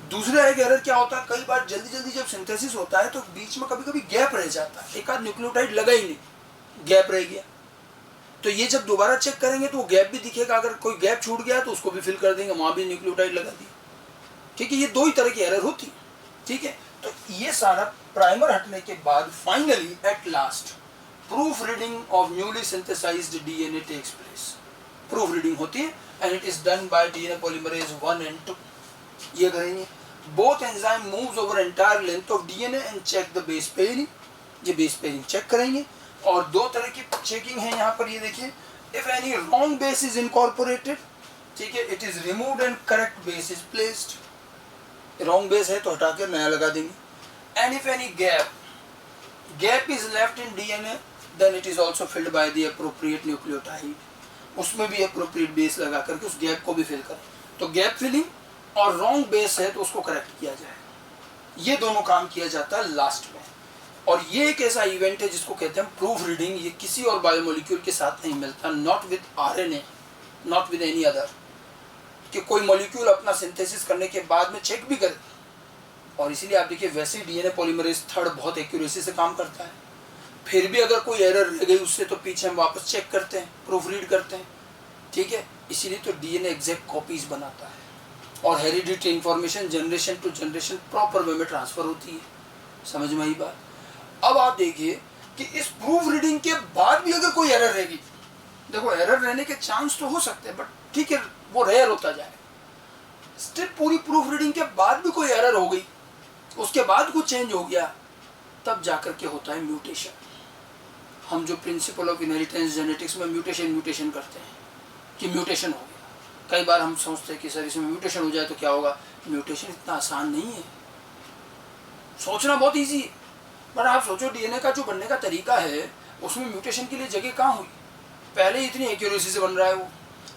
[SPEAKER 1] दूसरा एक एरर क्या होता है, कई बार जल्दी जल्दी जब सिंथेसिस होता है तो बीच में कभी कभी गैप रह जाता है, एक आध न्यूक्लियोटाइड लगा ही नहीं, गैप रह गया। तो ये जब दोबारा चेक करेंगे तो वो गैप भी दिखेगा। अगर कोई गैप छूट गया तो उसको भी फिल कर देंगे, वहाँ भी न्यूक्लियोटाइड लगा दिए, ठीक है। ये 2 ही तरह की एरर होती है, ठीक है। तो ये सारा प्राइमर हटने के बाद finally at last proof reading of newly synthesised DNA takes place. Proof reading होती है and it is done by DNA polymerase 1 and 2। ये करेंगे, both enzyme moves over entire length of DNA and check the base pairing. ये base pairing check करेंगे, और 2 तरह की checking है यहाँ पर। ये देखिए, if any wrong base is incorporated, ठीक है, it is removed and correct base is placed. Wrong base है तो हटा कर नया लगा देंगे। And if any gap is left in DNA, then it is also filled by the appropriate nucleotide. उसमें भी एप्रोप्रिएट बेस लगा करके उस गैप को भी फिल करें। तो गैप फिलिंग और रॉन्ग बेस है तो उसको करेक्ट किया जाए। ये दोनों काम किया जाता है लास्ट में। और ये एक ऐसा इवेंट है जिसको कहते हैं प्रूफ रीडिंग। ये किसी और बायोमोलिक्यूल के साथ नहीं मिलता, not with RNA. Not with any other, कि कोई मॉलिक्यूल अपना सिंथेसिस करने के बाद में चेक भी करे। और इसीलिए आप देखिए वैसे डीएनए पॉलीमरेज थर्ड बहुत एक्यूरेसी से काम करता है। फिर भी अगर कोई एरर रह गई उससे तो पीछे हम वापस चेक करते हैं, प्रूफ रीड करते हैं, ठीक है। इसीलिए तो डीएनए एग्जैक्ट कॉपीज बनाता है और heredity information generation to generation proper way में ट्रांसफर होती है। समझ में आई बात। अब आप देखिए कि इस प्रूफ रीडिंग के बाद भी अगर कोई एरर रहेगी, देखो एरर रहने के चांस तो हो सकते हैं बट ठीक है वो रेयर होता जाए। स्टिल पूरी प्रूफ रीडिंग के बाद भी कोई एरर हो गई, उसके बाद कुछ चेंज हो गया, तब जाकर के होता है म्यूटेशन। हम जो प्रिंसिपल ऑफ इनहेरिटेंस जेनेटिक्स में म्यूटेशन करते हैं कि म्यूटेशन हो गया। कई बार हम सोचते हैं कि सर इसमें म्यूटेशन हो जाए तो क्या होगा। म्यूटेशन इतना आसान नहीं है, सोचना बहुत ईजी है, पर आप सोचो डीएनए का जो बनने का तरीका है उसमें म्यूटेशन के लिए जगह कहाँ हुई। पहले इतनी एक्यूरेसी से बन रहा है, वो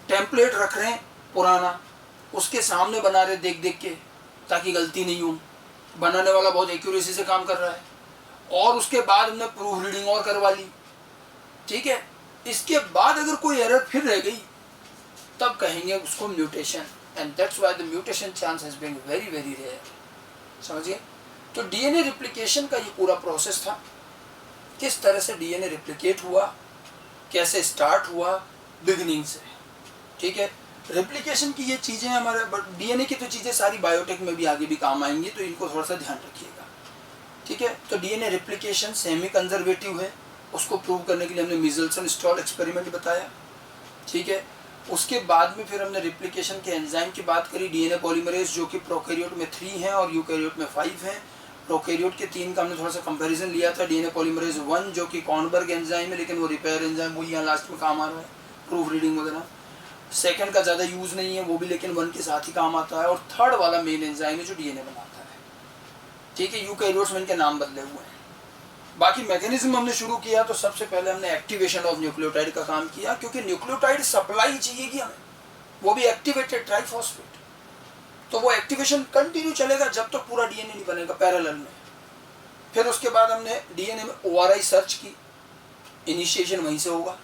[SPEAKER 1] टेम्पलेट रख रहे हैं पुराना, उसके सामने बना रहे देख देख के ताकि गलती नहीं हो। बनाने वाला बहुत एक्यूरेसी से काम कर रहा है और उसके बाद हमने प्रूफ रीडिंग और करवा ली, ठीक है। इसके बाद अगर कोई एरर फिर रह गई तब कहेंगे उसको mutation, and that's why the mutation chance has been very very rare. समझिए। तो डीएनए रिप्लिकेशन का ये पूरा प्रोसेस था, किस तरह से डीएनए रिप्लिकेट हुआ, कैसे स्टार्ट हुआ बिगिनिंग से, ठीक है। रेप्लिकेशन की ये चीज़ें हमारे डीएनए की तो चीज़ें सारी बायोटेक में भी आगे भी काम आएंगी, तो इनको थोड़ा सा ध्यान रखिएगा, ठीक है। तो डीएनए रेप्लिकेशन सेमी कंजर्वेटिव है, उसको प्रूव करने के लिए हमने मिज़ल्सन स्टॉल एक्सपेरिमेंट बताया, ठीक है। उसके बाद में फिर हमने रेप्लिकेशन के एंजाइम की बात करी, डीएनए पॉलीमरेज जो कि प्रोकैरियोट में 3 हैं और यूकैरियोट में 5 हैं। प्रोकैरियोट के 3 का हमने थोड़ा सा कंपैरिजन लिया था, डीएनए पॉलीमरेज 1 जो कि कॉर्नबर्ग एंजाइम है लेकिन वो रिपेयर एंजाइम, वो यहाँ लास्ट में काम आ रहा है प्रूफ रीडिंग वगैरह। सेकंड का ज़्यादा यूज़ नहीं है, वो भी लेकिन 1 के साथ ही काम आता है। और थर्ड वाला मेन एंजाइम है जो डीएनए बनाता है, ठीक है। यूकैरियोट्स में इनके नाम बदले हुए हैं। बाकी मैकेनिज्म हमने शुरू किया तो सबसे पहले हमने एक्टिवेशन ऑफ न्यूक्लियोटाइड का काम किया, क्योंकि न्यूक्लियोटाइड सप्लाई चाहिए कि हमें, वो भी एक्टिवेटेड ट्राइफॉस्फेट, तो वो एक्टिवेशन कंटिन्यू चलेगा जब तक पूरा डीएनए नहीं बनेगा पैरेलल में। फिर उसके बाद हमने डीएनए में ओआरआई सर्च की, इनिशिएशन वहीं से होगा।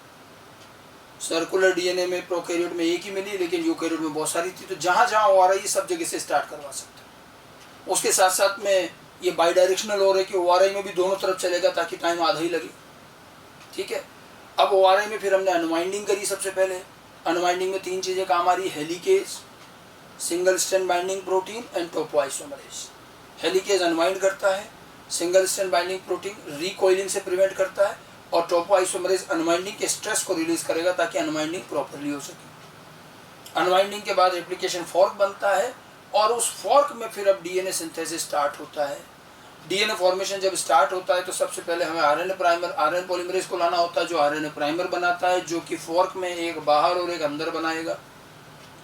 [SPEAKER 1] सर्कुलर डीएनए में प्रोकैरियोट में एक ही मिली लेकिन यूकैरियोट में बहुत सारी थी, तो जहाँ जहाँ ओआरआई सब जगह से स्टार्ट करवा सकते हैं। उसके साथ साथ में ये बाई डायरेक्शनल हो रहा है कि ओआरआई में भी दोनों तरफ चलेगा ताकि टाइम आधा ही लगे, ठीक है। अब ओआरआई में फिर हमने अनवाइंडिंग करी। सबसे पहले अनवाइंडिंग में 3 चीज़ें काम आ रही, helicase, single strand binding protein and topoisomerase. Helicase unwind करता है, single strand binding protein recoiling से प्रिवेंट करता है और टोपोआइसोमरेज अनवाइंडिंग के स्ट्रेस को रिलीज करेगा ताकि अनवाइंडिंग प्रॉपर्ली हो सके। अनवाइंडिंग के बाद रेप्लिकेशन फॉर्क बनता है और उस फॉर्क में फिर अब डीएनए सिंथेसिस स्टार्ट होता है। डीएनए फॉर्मेशन जब स्टार्ट होता है तो सबसे पहले हमें आरएनए प्राइमर, आरएनए पॉलीमरेज को लाना होता है जो आरएनए प्राइमर बनाता है, जो कि फॉर्क में एक बाहर और एक अंदर बनाएगा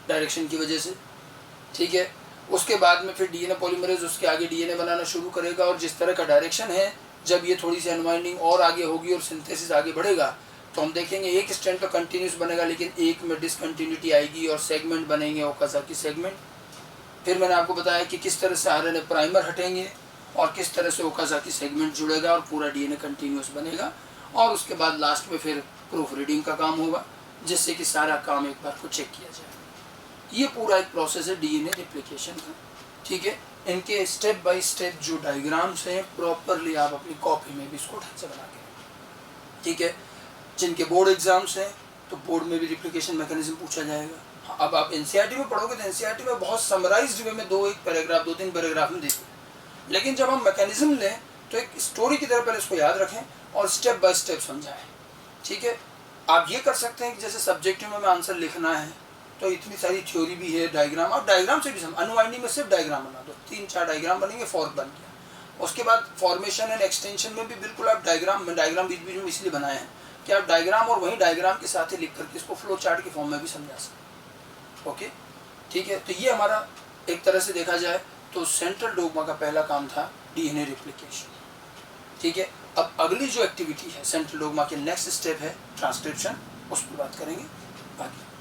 [SPEAKER 1] डायरेक्शन की वजह से, ठीक है। उसके बाद में फिर डीएनए पॉलीमरेज उसके आगे डीएनए बनाना शुरू करेगा और जिस तरह का डायरेक्शन है, जब ये थोड़ी सी अनवाइंडिंग और आगे होगी और सिंथेसिस आगे बढ़ेगा तो हम देखेंगे एक स्ट्रैंड तो कंटिन्यूस बनेगा लेकिन एक में डिसकंटिन्यूटी आएगी और सेगमेंट बनेंगे, ओकाज़ाकी सेगमेंट। फिर मैंने आपको बताया कि किस तरह से आरएनए प्राइमर हटेंगे और किस तरह से ओकाज़ाकी सेगमेंट जुड़ेगा और पूरा डीएनए कंटिन्यूस बनेगा। और उसके बाद लास्ट में फिर प्रूफ रीडिंग का काम होगा जिससे कि सारा काम एक बार को चेक किया जाए। ये पूरा एक प्रोसेस है डीएनए रिप्लिकेशन का, ठीक है। इनके स्टेप बाय स्टेप जो डायग्राम्स हैं प्रॉपरली आप अपनी कॉपी में भी इसको ढंग से बना के, ठीक है। जिनके बोर्ड एग्जाम्स हैं तो बोर्ड में भी रिप्लिकेशन मैकेनिज्म पूछा जाएगा। अब आप एनसीईआरटी में पढ़ोगे तो एनसीईआरटी में बहुत समराइज्ड वे में 2-3 पैराग्राफ में देखिए, लेकिन जब हम मैकेनिज्म लें तो एक स्टोरी की तरह पहले इसको याद रखें और स्टेप बाय स्टेप समझाएं, ठीक है। आप ये कर सकते हैं कि जैसे सब्जेक्टिव में आंसर लिखना है तो इतनी सारी थ्योरी भी है, डायग्राम, आप डायग्राम से भी समझ, अनवाइंडिंग में सिर्फ डायग्राम बना दो, 3-4 डायग्राम बनेंगे, फॉर्क बन गया। उसके बाद फॉर्मेशन एंड एक्सटेंशन में भी बिल्कुल आप डायग्राम बीच बीच में इसलिए बनाए हैं कि आप डायग्राम और वही डायग्राम के साथ ही लिख करके इसको फ्लो चार्ट के फॉर्म में भी समझा सकते, ओके, ठीक है। तो ये हमारा एक तरह से देखा जाए तो सेंट्रल डोग्मा का पहला काम था डीएनए रिप्लिकेशन, ठीक है। अब अगली जो एक्टिविटी है सेंट्रल डोग्मा के नेक्स्ट स्टेप है ट्रांसक्रिप्शन, उस पर बात करेंगे बाकी।